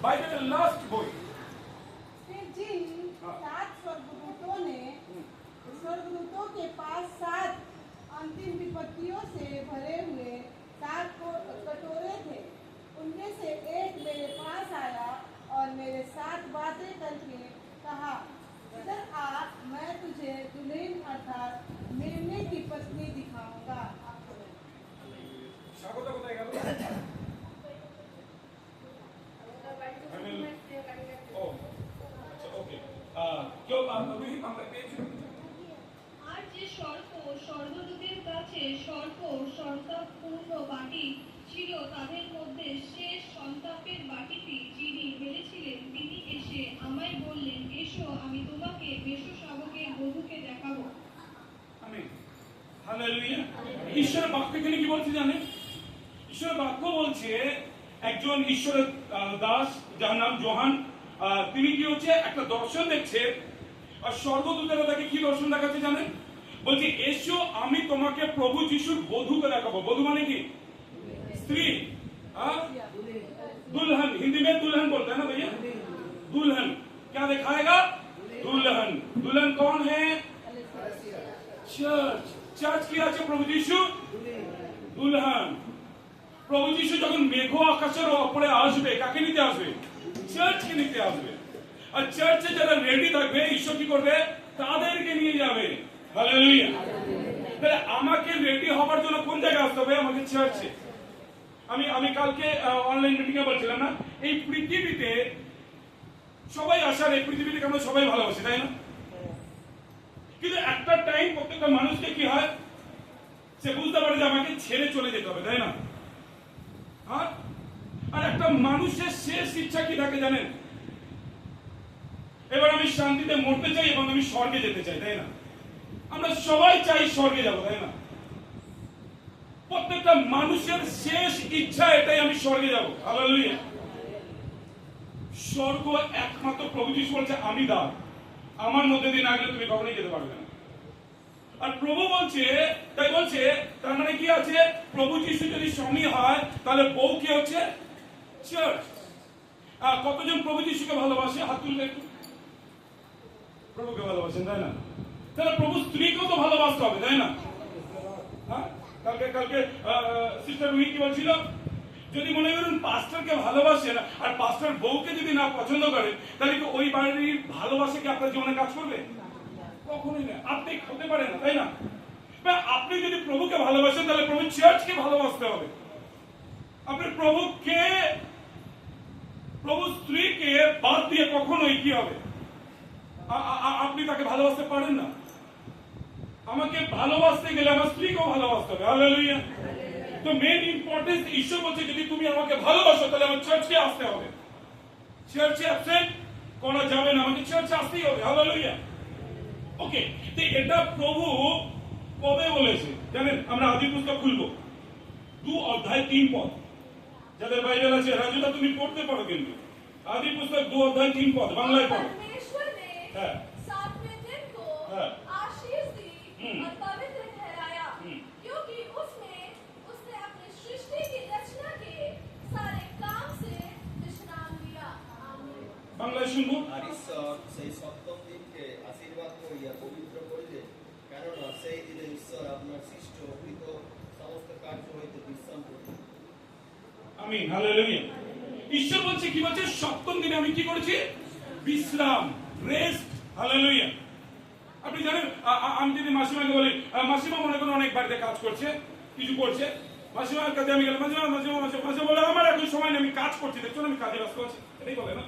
Bible last बई फिर जिन 7 स्वर्गदूतों ने स्वर्गदूतों के पास 7 अंतिम विपत्तियों से भरे हुए 7 कटोरे थे, उनमें से एक मेरे पास आया और मेरे साथ बातें करके कहा, इधर आ, मैं तुझे दुल्हन अर्थात मेमने की पत्नी दिखाऊंगा। स्वागत কোথায় গেল? ও আচ্ছা ওকে কেউ আমরা পেয়েছি। আর যে স্বর্গদূতের কাছে সন্তাপপূর্ণ বাটি ছিল, তাদের মধ্যে শেষ সন্তাপের বাটিটি যিনি ফেলেছিলেন তিনি এসে আমায় বললেন, এসো, আমি তোমাকে বেশ্য শাবকের বধূকে দেখাবো। আমিন, হালেলুয়া। ঈশ্বরের বাক্য এখানে কি বলছে জানেন? ঈশ্বরের বাক্য বলছে একজন ঈশ্বরের দাস যার নাম যোহান, তিনি কি হচ্ছে একটা দর্শন দেখছে, আর স্বর্গদূতেরা তাকে কি দর্শন দেখাচ্ছে জানেন? বলছে, এসো, আমি তোমাকে প্রভু যিশুর বধূকে দেখাবো। বধূ মানে কি? स्त्री। दुल्हन, हिंदी में दुल्हन बोलते हैं ना भैया। दुल्हन क्या दिखाएगा? दुल्हन। दुल्हन कौन है? चर्च। चर्च কি আছে? প্রভু যিশু দুলহান। প্রভু যিশু যখন মেঘ আকাশের উপরে আসবে, কাকে নিতে আসবে? চার্চকে নিতে আসবে। আর চার্চে যারা রেডি থাকবে, ঈশ্বর কি করবে? তাদেরকে নিয়ে যাবে। হালেলুয়া। তাহলে আমাকে রেডি হবার জন্য কোন জায়গায় আসতে হবে? আমাকে চার্চে। আমি কালকে অনলাইন মিটিং এ বলছিলাম না, এই পৃথিবীতে সবাই আসার, এই পৃথিবীতে আমরা সবাই ভালোবাসি, তাই না? কিন্তু একটা টাইম প্রত্যেকটা মানুষকে কি হয়, সে বুঝতে পারে যে আমাকে ছেড়ে চলে যেতে হবে, তাই না? আর একটা মানুষের শেষ ইচ্ছা কি থাকে জানেন? এবার আমি শান্তিতে মরতে চাই এবং আমি স্বর্গে যেতে চাই, তাই না? আমরা সবাই চাই স্বর্গে যাব, তাই না? প্রত্যেকটা মানুষের শেষ ইচ্ছা এটাই, আমি স্বর্গে যাব। হালেলুয়া। স্বর্গ একমাত্র প্রভু যিশু বলছে, আমি দ্বার, আমার মধ্যে দিয়ে না গেলে তুমি কখনোই যেতে পারবে না। আর প্রভু বলছে, তাই বলছে, তার মানে কি আছে? প্রভু যিশু যদি স্বামী হয়, তাহলে বউ কি হচ্ছে? চার্চ। আর কতজন প্রভু যিশুকে ভালোবাসে? হাত তুলবে একটু। প্রভুকে ভালোবাসেন, তাই না? তাহলে প্রভু স্ত্রীকেও তো ভালোবাসতে হবে, তাই না? হ্যাঁ, কালকে সিস্টার রুহি কি বলছিল, যদি মনে করেন পাস্টরকে ভালোবাসেন আর পাস্টর বউকে যদি না পছন্দ করে, তাহলে কি ওই বাড়ির ভালোবাসা কি আপনার জীবনে কাজ করবে? কখনোই না। আপনি হতে পারে না, তাই না? আপনি যদি প্রভুকে ভালোবাসেন, তাহলে প্রভু চার্চকে ভালোবাসতে হবে। আপনি প্রভু স্ত্রীকে বাদ দিয়ে কখনোই কি হবে? আপনি তাকে ভালোবাসতে পারেন না। আমাকে ভালোবাসতে গেলে আমার স্ত্রীকেও ভালোবাসতে হবে। হালেলুয়া। তো মেইন ইম্পর্টেন্স, ঈশ্বর বলছে, যদি তুমি আমাকে ভালোবাসো, তাহলে আমার চার্চে আসতে হবে। চার্চে অ্যাবসেন্ট করা যাবে না, আমাকে চার্চে আসতেই হবে। হালেলুয়া। ওকে, তো এটা প্রভু কবে বলেছে জানেন? আমরা আদি পুস্তক খুলবো, 2 অধ্যায় 3 পদ। যাদের বাইবেল আছে, রাজুদা তুমি পড়তে পারো, কিন্তু আদি পুস্তক 2 অধ্যায় 3 পদ বাংলায় পড়ো। হ্যাঁ, सातवें दिन को हाँ। आशीष दी और पवित्र ठहराया, क्योंकि उसने अपनी सृष्टि की रचना के सारे काम से विश्राम लिया। आमीन। বাংলায় শুনবো। আর ঈশ্বর সেই সপ্তম দিনকে আশীর্বাদ করিয়া পবিত্র করিলেন, কেননা সেই দিনে ঈশ্বর আপনার সৃষ্ট কৃত সমস্ত কার্য হইতে বিশ্রাম করিলেন। আমিন, হালেলুয়া। ঈশ্বর বলছে, কি বলছে? সপ্তম দিনে আমি কি করেছি? বিশ্রাম, রেস্ট। হালেলুয়া। আপনি জানেন, আমি যদি মাসিমাকে বলি, মাসিমা মনে করেন অনেক বাড়িতে কাজ করছে, কিছু করছে, মাসিমার কাছে আমি গেলাম, মাসিমা বলে, আমার এখন সময় নেই, আমি কাজ করছি, দেখছো না আমি কাজে ব্যস্ত আছি। এটাই বলে না?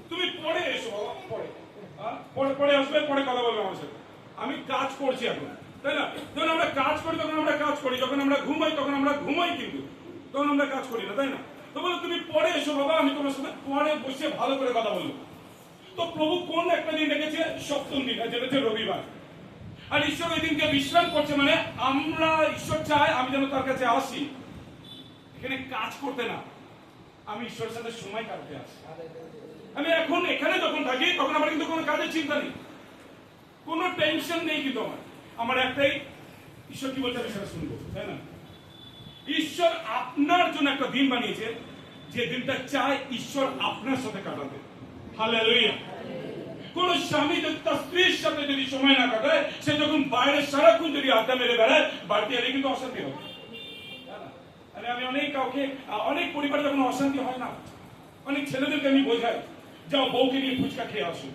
তুমি পরে এসো বাবা, পরে আসবে, পরে কথা বলবে আমার সাথে, আমি কাজ করছি এখন, তাই না? যখন আমরা কাজ করি তখন আমরা কাজ করি, যখন আমরা ঘুমাই তখন আমরা ঘুমাই, কিন্তু তখন আমরা কাজ করি না, তাই না? তো বলো, তুমি পরে এসো বাবা, আমি তোমার সাথে পরে বসে ভালো করে কথা বলবো। তো প্রভু কোন একটা দিন রেখেছে? সপ্তম দিন, যেটা হচ্ছে রবিবার। আর ঈশ্বর ওই দিনকে বিশ্রাম করছে, মানে আমরা, ঈশ্বর চায় আমি যেন তার কাছে আসি, এখানে কাজ করতে না, আমি ঈশ্বরের সাথে সময় কাটাতে আসি। আমি এখন এখানে যখন থাকি, তখন আমার কিন্তু কোনো কাজের চিন্তা নেই, কোনো টেনশন নেই, কিন্তু আমার একটাই, ঈশ্বর কি বলছে আমি সেটা শুনবো, তাই না? ঈশ্বর আপনার জন্য একটা দিন বানিয়েছে, যে দিনটা চায় ঈশ্বর আপনার সাথে কাটাতে। হালেলুয়া। কোন স্বামী যদি তার স্ত্রীর সাথে যদি সময় না কাটায়, সে যখন বাইরে সারাক্ষণ যদি আড্ডা মেরে বেড়ায়, বাড়িতে এলে কিন্তু অশান্তি হবে। আমি অনেক পরিবারে যখন অশান্তি হয় না, অনেক ছেলেদেরকে আমি বোঝাই, যাও বউকে নিয়ে ফুচকা খেয়ে আসুন,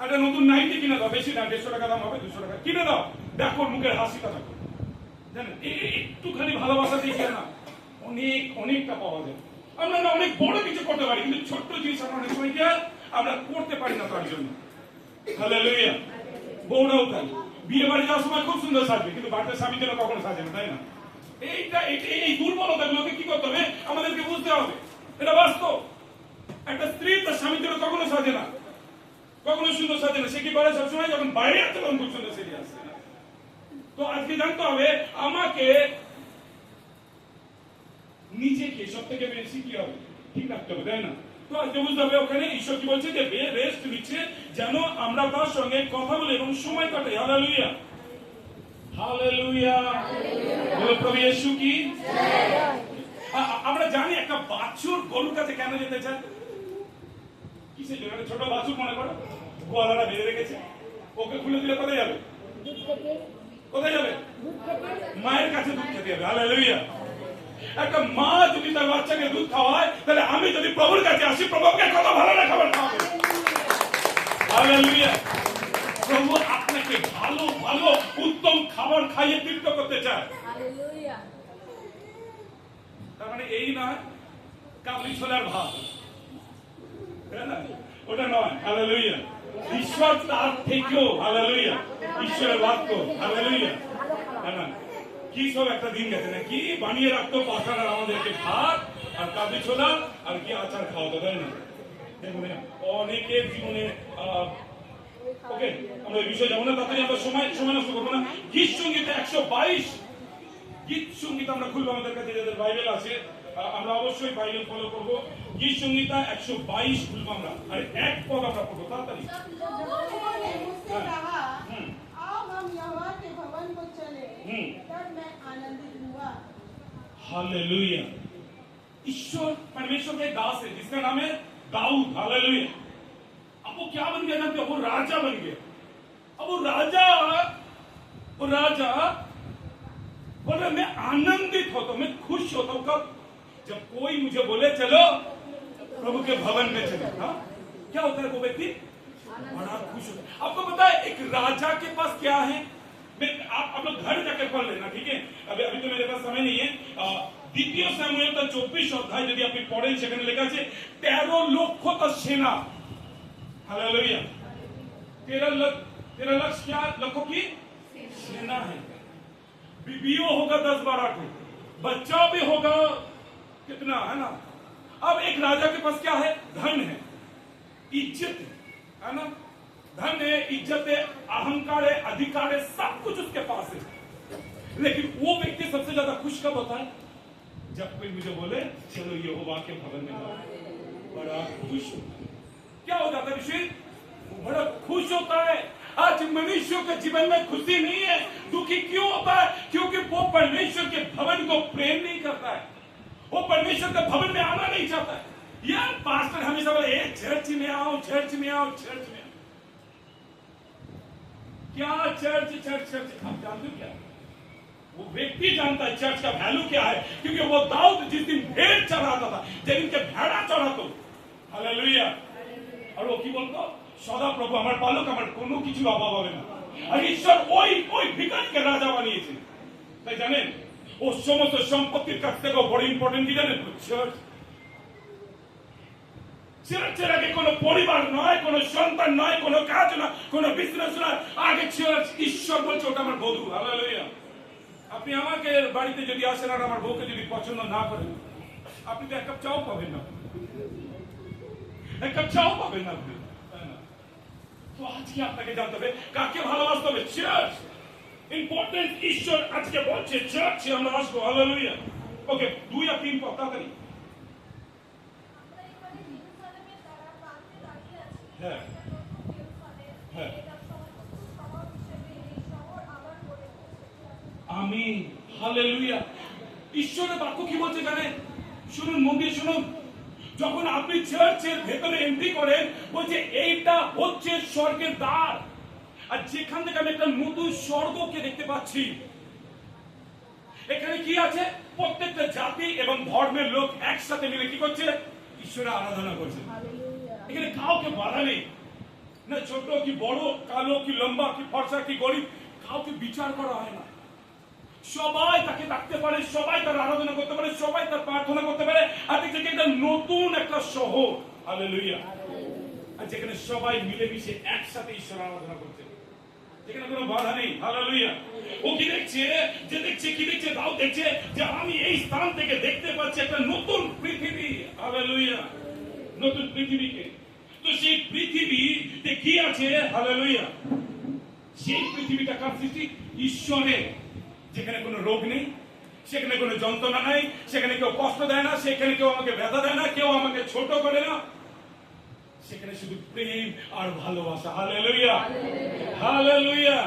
একটা নতুন নাইটি কিনে দাও, বেশি না 150 টাকা দাম হবে, 200 টাকা কিনে দাও, দেখো মুখের হাসিটা দেখো। জানেন, একটুখানি ভালোবাসা দিয়ে না অনেকটা পাওয়া যায়। আমরা না অনেক বড় কিছু করতে পারি, কিন্তু ছোট্ট জিনিস আমরা অনেক সময় আমরা করতে পারি না তার জন্য। হালেলুয়া। বউরাও তাই, বিয়ে বাড়ি যাওয়ার সময় খুব সুন্দর সাজবে, কিন্তু বাড়িতে স্বামীর জন্য কখনো সাজে না, তাই না? এই দুর্বলতাগুলোকে কি করতে হবে, আমাদেরকে বুঝতে হবে। এটা বাস্তব। একটা স্ত্রী তার স্বামীর জন্য কখনো সাজে না, কখনো সুন্দর সাজে না। সে কি করে সবসময় যখন বাইরে আসছে তখন খুব সুন্দর সেজে আসছে। তো আজকে জানতে হবে আমাকে নিজেকে সব থেকে বেশি কি হবে ঠিক রাখতে হবে, তাই না? তো আজকে বুঝতে হবে ওখানে ঈশ্বর কি বলছে, যে রেস্ট নিচ্ছে যেন আমরা তার সঙ্গে কথা বলি এবং সময় কাটাই। Hallelujah, hallelujah. বলো প্রভু ইয়েশু কি। আমরা জানি একটা বাছুর গরুর কাছে কেন যেতে চায়, কিসের জন্য? ছোট বাছুর মনে করো, গোয়ালারা বেঁধে রেখেছে, ওকে খুলে দিলে কোথায় যাবে? কোথায় যাবে? মায়ের কাছে দুধ খেতে যাবে। হালেলুয়া। একটা মা যদি তার বাচ্চাকে দুধ খাওয়ায়, তাহলে আমি যদি প্রভুর কাছে আসি, প্রভুকে কত ভালো না খাবার খাওয়াবে। হালেলুয়া। প্রভু আপনাকে ভালো ভালো উত্তম খাবার খাইয়ে তৃপ্ত করতে চায়। হালেলুয়া। তার মানে এই না কাবলি ছোলার ভাত, ওটা নয়। হালেলুয়া। ঈশ্বর তার থেকেও, হালেলুয়া, ঈশ্বরের বাক্য, হালেলুয়া। না কি সব একটা দিন গেছে না, কি বানিয়ে রাখতো পাঠান আর আমাদেরকে ভাত আর কাবলি ছোলা আর কি আচার খাওয়াতো, তাই না? দেখুন অনেকের জীবনে ওকে আমরা এই বিষয়ে যাবো না, তাড়াতাড়ি আমরা সময় নষ্ট করবো না। গীত সঙ্গীতে 122 গীত সঙ্গীত আমরা খুলবো, আমাদের কাছে যাদের বাইবেল আছে আমরা অবশ্যই বাইবেল ফলো করবো। গীত সঙ্গীতা 122 খুলবো আমরা, আর এক পদ আমরা পড়বো তাড়াতাড়ি। आओ हम यहोवा के भवन को चले, तब मैं आनंदित हुआ। हालेलुया। ईश्वर परमेश्वर का दास है जिसका नाम है दाऊद। हालेलुया। अब वो क्या बन गया जानते हो? वो राजा बन गया। अब वो राजा बोल रहा मैं आनंदित होता हूं, मैं खुश होता हूं। कब? जब कोई मुझे बोले चलो प्रभु के भवन में चले। हाँ, क्या होता है वो व्यक्ति? बड़ा खुश होता है। आपको पता है एक राजा के पास क्या है? आप लोग घर जाकर पढ़ लेना, ठीक है? अभी तो मेरे पास समय नहीं है। দ্বিতীয় স্যামুয়েল 24 অধ্যায় যদি আপনি পড়েন, সেখানে লেখা আছে 13 লক্ষ তার সেনা। हालेलुया। 13 लाख क्या लखों की सेना है। बीबियों होगा 10-12 को, बच्चा भी होगा कितना, है ना? अब एक राजा के पास क्या है? धन है, इज्जत है ना? धन है, इज्जत है, अहंकार है, अधिकार है, सब कुछ उसके पास है। लेकिन वो व्यक्ति सबसे ज्यादा खुश कब होता है? जब कोई मुझे बोले चलो यहोवा के भवन में जाओ, बड़ा खुश होता है। क्या हो जाता है विषय? बड़ा खुश होता है। आज मनुष्यों के जीवन में खुशी नहीं है, दुखी क्यों होता है? क्योंकि वो परमेश्वर के भवन को प्रेम नहीं करता है, वो परमेश्वर के भवन में आना नहीं चाहता है। यार पास्टर हमेशा बोले चर्च में आओ, चर्च में आओ, चर्च में आओ। क्या चर्च चर्च चर्च? आप जानते हो क्या? वो व्यक्ति जानता है चर्च का वैल्यू क्या है, क्योंकि वो दाऊद जिस दिन भेड़ चढ़ाता था, जिस दिन के भेड़ा चढ़ातो, हालेलुया। और वो की बोलतो সদা প্রভু আমার পালক, আমার কোনো কিছু অভাব হবে না। আর ঈশ্বর ওই ভিখারিকে রাজা বানিয়েছে। তাই জানেন ও সমস্ত সম্পত্তির কাছ থেকে বড় ইম্পর্টেন্ট কি জানেন? চার্চ। চার্চের আগে কোনো পরিবার নয়, কোনো সন্তান নয়, কোনো কাজ না, কোনো বিজনেস নয়, আগে চার্চ। ঈশ্বর বলছে ওটা আমার বধূ। হালেলুয়া। আপনি আমাকে বাড়িতে যদি আসেন আর আমার বউকে যদি পছন্দ না করেন, আপনি তো এক কাপ চাও পাবেন না, এক কাপ চাও পাবেন না আপনি। তো আজকে আপনাকে জানতে হবে কাকে ভালোবাসতে হবে। Church important. ঈশ্বর আজকে বলছে চার্চে আমরা আসবো। হালেলুয়া। ওকে 2 আর 3 পদ তাড়াতাড়ি। হ্যাঁ হ্যাঁ, আমিন। হালেলুয়া। ঈশ্বরের বাক্য কি বলছে জানেন? শুনুন, মন দিয়ে শুনুন। যখন আপনি চার্চের ভেতরে এন্ট্রি করেন, বলছে এইটা হচ্ছে স্বর্গের দ্বার, আর যেখান থেকে আমি একটা নতুন স্বর্গকে দেখতে পাচ্ছি। এখানে কি আছে? প্রত্যেকটা জাতি এবং ধর্মের লোক একসাথে মিলে কি করছে? ঈশ্বরের আরাধনা করছে। এখানে কাউকে বাধা নেই, না ছোট কি বড়, কালো কি লম্বা, কি ফর্সা কি গরিব, কাউকে বিচার করা হয় না। সবাই তাকে ডাকতে পারে, সবাই তার আরাধনা করতে পারে, সবাই তার প্রার্থনা করতে পারে। আর দেখতে এটা নতুন একটা শহর, হালেলুয়া, আর যেখানে সবাই মিলেমিশে একসাথে ঈশ্বর আরাধনা করছে, যেখানে কোনো বাধা নেই। হালেলুয়া। ও কি দেখছে? যে দেখছে কি দেখছে? তাও দেখছে যে আমি এই স্থান থেকে দেখতে পাচ্ছি একটা নতুন পৃথিবী। হালেলুয়া, নতুন পৃথিবীকে। তো সেই পৃথিবীতে কি আছে? হালেলুয়া, সেই পৃথিবীটা কার সৃষ্টি? ঈশ্বরের। যেখানে কোনো রোগ নেই, সেখানে কোনো যন্ত্রণা নাই, সেখানে কেউ কষ্ট দেয় না, সেখানে কেউ আমাকে ব্যথা দেয় না, কেউ আমাকে ছোট করে না, সেখানে শুধু প্রেম আর ভালোবাসা। Hallelujah, hallelujah.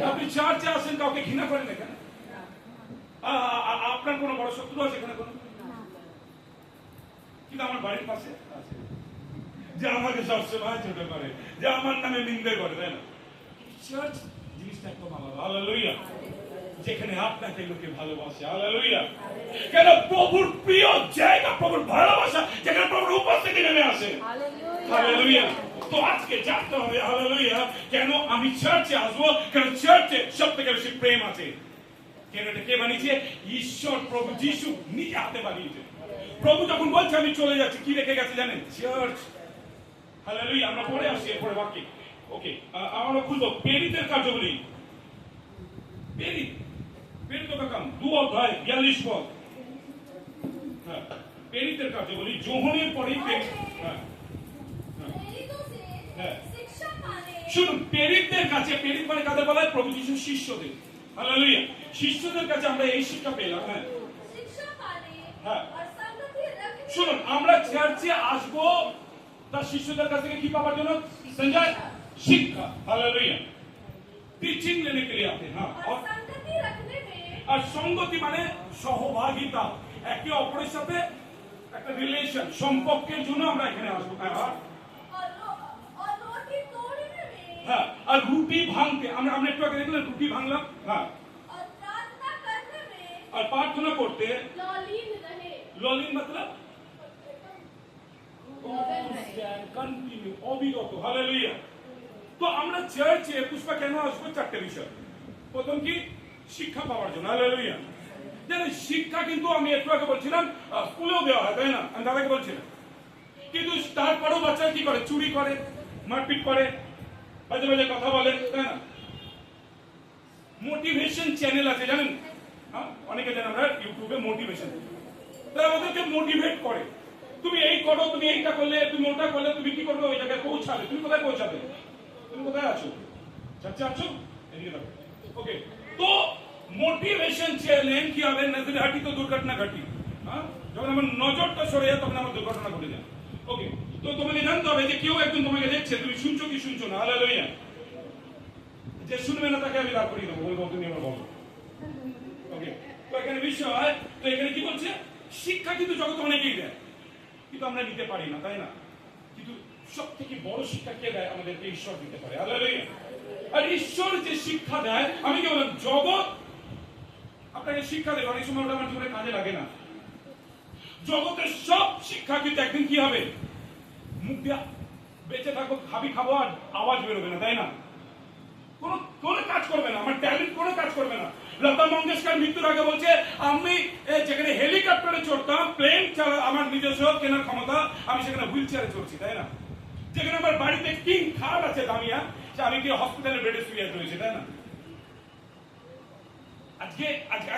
আপনি চার্চে আসেন, কাউকে ঘৃণা করেন না কেন? আপনার কোনো বড় শত্রু আছে এখানে? কোনো? কিন্তু আমার বাড়ির পাশে আছে, যে আমাকে সবসময় ছোট করে, যে আমার নামে নিন্দে করে, তাই না? চার্চ জিনিসটা একদম আলাদা। হালেলুয়া, যেখানে আপনাকে লোকে ভালোবাসে। হালেলুয়া। কেন? প্রভুর প্রিয় জায়গা, প্রভুর ভালোবাসা, যেখানে প্রভুর উপস্থিতি নেমে আসে। হালেলুয়া। তো আজকে জানতে হবে, হালেলুয়া, কেন আমি চার্চে আসবো? কারণ চার্চে সব থেকে বেশি প্রেম আছে। কেন? এটা কে বানিয়েছে? ঈশ্বর, প্রভু যিশু নিজে হাতে বানিয়েছে। প্রভু যখন বলছে আমি চলে যাচ্ছি, কি রেখে গেছে জানেন? চার্চ। হালেলুয়া। আমরা পরে আসি, এরপরে বাকি। ওকে, আমরা খুলবো প্রেরিতের কার্যবলী। প্রেরিতের কাম 2 অধ্যায় 42 পদ। হ্যাঁ, প্রেরিতের কার্যবলী যোহনের পরেই হ্যাঁ, হ্যাঁ। শুনুন, প্রেরিতদের কাছে, প্রেরিত মানে কাদের বলা হয়? প্রভু যিশুর শিষ্যদের। হালেলুয়া। শিষ্যদের কাছে আমরা এই শিক্ষা পেলাম। হ্যাঁ, হ্যাঁ। শুনুন, আমরা চার্চে আসবো তার শিষ্যদের কাছ থেকে কি পাওয়ার জন্য? সঞ্জয়, শিক্ষা। হালেলুয়া। टीचिंग लेने के लिए आते हैं। हाँ, और संगति মানে সহভাগিতা, একে অপরের সাথে একটা রিলেশন, সম্পর্কের জন্য আমরা এখানে আসবো। হ্যাঁ, আর রুটি ভাঙতে, আমরা একটু আগে দেখলাম রুটি ভাঙলাম। হ্যাঁ, আর প্রার্থনা করতে ললিন मतलब কন্টিনিউ, অবিরত। হালেলুয়া। তো আমরা চার্চে পুষ্পা কেন আসবো? 4টে বিষয়। প্রথম কি? শিক্ষা পাওয়ার জন্য। হালেলুয়া। জানেন, শিক্ষা কিন্তু আমি একটু আগে বলছিলাম স্কুলেও দেওয়া হয়, তাই না? আমি দাদাকে বলছিলাম। কিন্তু তারপরেও বাচ্চা কি করে? চুরি করে, মারপিট করে, বাজে বাজে কথা বলে, তাই না? মোটিভেশন চ্যানেল আছে, জানেন? হ্যাঁ, অনেকে জানেন আমরা ইউটিউবে মোটিভেশন, তারা আমাদেরকে মোটিভেট করে। তুমি এই করো, তুমি এইটা করলে, তুমি ওটা করলে, তুমি কি করবে? ওই জায়গায় পৌঁছাবে। তুমি কোথায় পৌঁছাবে? তুমি কোথায় আছো? চার্চে আছো? এদিকে দেখো। ওকে, তো মোটিভেশন চ্যানেল কি হবে? নজরে হাঁটি তো দুর্ঘটনা ঘটি। হ্যাঁ, যখন আমার নজরটা সরে যায় তখন আমার দুর্ঘটনা ঘটে যায়। ওকে, তো তোমাকে জানতে হবে যে কেউ একজন তোমাকে দেখছে, তুমি শুনছো কি শুনছো না। হালেলুয়া। যে শুনবে না তাকে আমি রাগ করিয়ে দেবো, বলবো তুমি আমার বলো। ওকে, তো এখানে বিষয়, তো এখানে কি বলছে? শিক্ষা কিন্তু জগৎ অনেকেই দেয়, কিন্তু আমরা নিতে পারি না, তাই না? কিন্তু সব থেকে বড় শিক্ষা কে দেয়? আমাদেরকে ঈশ্বর দিতে পারে। হালেলুয়া। আর ঈশ্বর যে শিক্ষা দেয়, আমি কি বললাম, জগৎ আপনাকে শিক্ষা দেবে, অনেক সময় ওটা আমার জীবনে কাজে লাগে না। জগতের সব শিক্ষা কিন্তু একদিন কি হবে? মুখ দিয়া বেঁচে থাকবো, খাবো আর আওয়াজ বেরোবে না, তাই না? কোনো কাজ করবে না, আমার ট্যালেন্ট কোনো কাজ করবে না। লতা মঙ্গেশকর মৃত্যুর আগে বলছে, আমি যেখানে হেলিকপ্টারে চড়তাম, প্লেন চালা আমার নিজস্ব কেনার ক্ষমতা, আমি সেখানে হুইল চেয়ারে চড়ছি, তাই না? যেখানে আমার বাড়িতে কিং খাট আছে দামিয়া, সে আমি কি হসপিটালের বেডে শুয়ে রয়েছে, তাই না? আজকে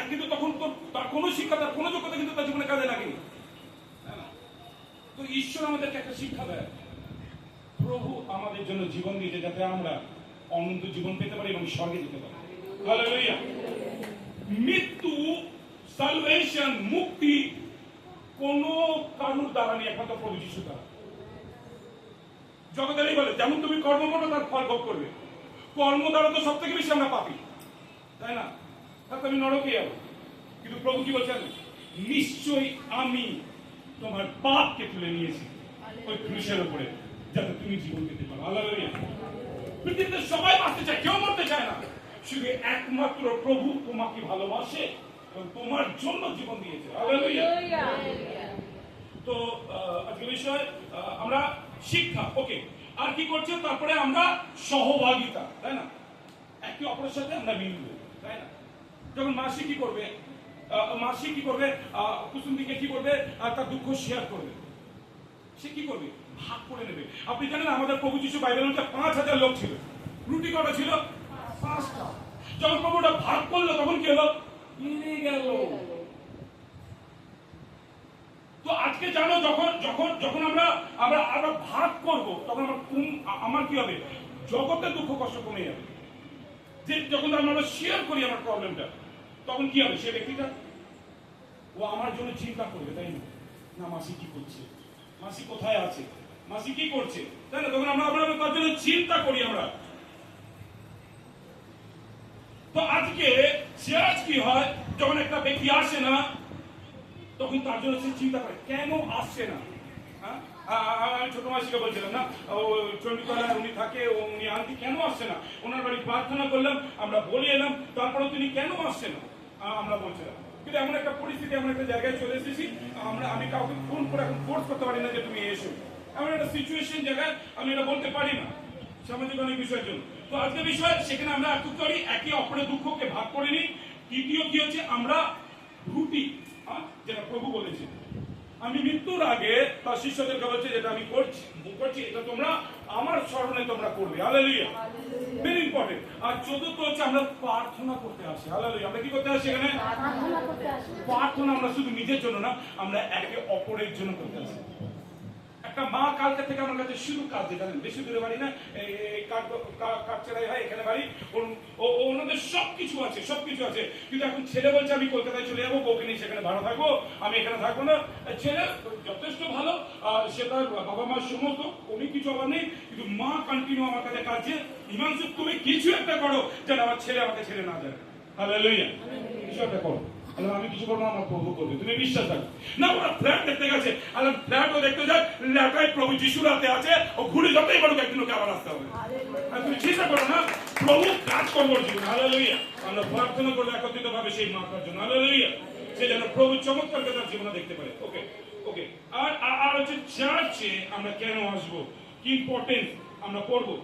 কিন্তু তখন তো তার কোনো শিক্ষা, তার কোনো যোগ্যতা কিন্তু তার জীবনে কাজে লাগেনি। তো ঈশ্বর আমাদেরকে একটা শিক্ষা দেয়, প্রভু আমাদের জন্য জীবন দিয়েছে যাতে আমরা অনন্ত জীবন পেতে পারি এবং স্বর্গে যেতে পারি। হালেলুয়া। মৃত্যু, সালভেশন, মুক্তি কোন কারুর দ্বারা নেই, একমাত্র প্রভু যিশু দ্বারা। জগতেরই বলে যেমন তুমি কর্ম করো তার ফল ভোগ করবে। কর্ম দ্বারা তো সব থেকে বেশি আমরা পাপি, তাই না? তাহলে আমি নরকে যাবো। কিন্তু প্রভু কি বলছেন? নিশ্চয়ই আমি তোমার পাপকে তুলে নিয়েছি ওই ক্রুশের উপরে, যাতে তুমি জীবন পেতে পারো। হালেলুয়া। পৃথিবীতে সবাই বাঁচতে চায়, কেউ মরতে চায় না, শুধু একমাত্র প্রভু তোমাকে ভালোবাসে এবং তোমার জন্য জীবন দিয়েছে। হালেলুয়া। তো আজকের বিষয় আমরা শিক্ষা, ওকে, আর কি করছে, তারপরে আমরা সহভাগিতা, তাই না, একে অপরের সাথে আমরা মিলবো, তাই না। যখন মাসি কি করবে, কুসুমদিকে কি করবে, তার দুঃখ শেয়ার করবে, সে কি করবে, ভাগ করে নেবে। আপনি জানেন আমাদের প্রভু যিশু বাইবেলের মধ্যে 5,000 লোক ছিল, রুটি কটা ছিল, 5টা। যখন প্রভুটা ভাগ করলো তখন কি হলো, মিলে গেল। তো আজকে জানো, যখন আমরা ভাগ করব, তখন আমার কি হবে, জগতের দুঃখ কষ্ট কমে যাবে। যে যখন আমরা শেয়ার করি আমার প্রবলেমটা, তখন কি হবে, সে ব্যক্তিটা ও আমার জন্য চিন্তা করবে, তাই না, মাসি কি করছে, মাসি কোথায় আছে, মাসি কি করছে, তাই না, তখন আমরা তার জন্য চিন্তা করি আমরা। তো আজকে চার্চ কি হয়, যখন একটা ব্যক্তি আসে না, তখন তার জন্য সে চিন্তা করে কেন আসছে না। আমি ছোট মাসিকে বলছিলাম না, ও চণ্ডীতলায় উনি থাকে, উনি আন্টি কেন আসছে না, ওনার বাড়ি প্রার্থনা করলাম, আমরা বলে এলাম, তারপরে তিনি কেন আসছে না, আমরা বলছিলাম। কিন্তু এমন একটা পরিস্থিতি, এমন একটা জায়গায় চলে এসেছি, আমি কাউকে ফোন করে এখন ফোর্স করতে পারি না যে তুমি এসো, এমন একটা সিচুয়েশন জায়গায় আমি এটা বলতে পারি না, সামাজিক অনেক বিষয়ের জন্য। তো আজকে বিষয়, সেখানে আমরা একটু করি, একে অপরের দুঃখকে ভাগ করে নিই। তৃতীয় কি হচ্ছে, আমরা রুটি, যেটা প্রভু বলেছে, আমি মৃত্যুর আগে তার শিষ্যদেরকে বলছে, যেটা আমি করছি এটা তোমরা আমার স্মরণে তোমরা করবে। Hallelujah, very important. আর চতুর্থ হচ্ছে আমরা প্রার্থনা করতে আসি। হালেলুয়া, আমরা কি করতে আসি এখানে, প্রার্থনা। আমরা শুধু নিজের জন্য না, আমরা একে অপরের জন্য করতে আসি। একটা মা কালকে থেকে আমার কাছে শুরু কাজ, জানেন, বেশি দূরে বাড়ি না, কাঠচেরাই হয়, এখানে বাড়ি, ওনাদের সবকিছু আছে, কিন্তু এখন ছেলে বলছে আমি কলকাতায় চলে যাবো, বউকে নিয়ে সেখানে ভালো থাকবো, আমি এখানে থাকবো না। ছেলে যথেষ্ট ভালো, সে তার বাবা মার সমস্ত, উনি কিছু আবার নেই, কিন্তু মা কন্টিনিউ আমার কাছে কাজে, হিমাংশু তুমি কিছু একটা করো যেন আমার ছেলে আমাকে ছেড়ে না যায়। হালেলুয়া, কিছু একটা করো। আমি কিছু করবো, আমার প্রভু করবে, তুমি বিশ্বাস রাখো না। ওরা ফ্ল্যাট দেখতে গেছে, ফ্ল্যাটও দেখতে যায়, ল্যাটায় প্রভু যিশুর হাতে আছে, ও ঘুরে যতই পারুক একদিন ওকে আবার আসতে হবে। তুমি চিন্তা করো না, প্রভু কাজ করবো জীবন। হালেলুয়া, আমরা প্রার্থনা করবো একত্রিত ভাবে সেই মাতার জন্য। হালেলুয়া, সে যেন প্রভু চমৎকারকে তার জীবনে দেখতে পারে। ওকে ওকে। আর হচ্ছে চার্চে আমরা কেন আসবো, কি ইম্পর্টেন্স আমরা পড়বো।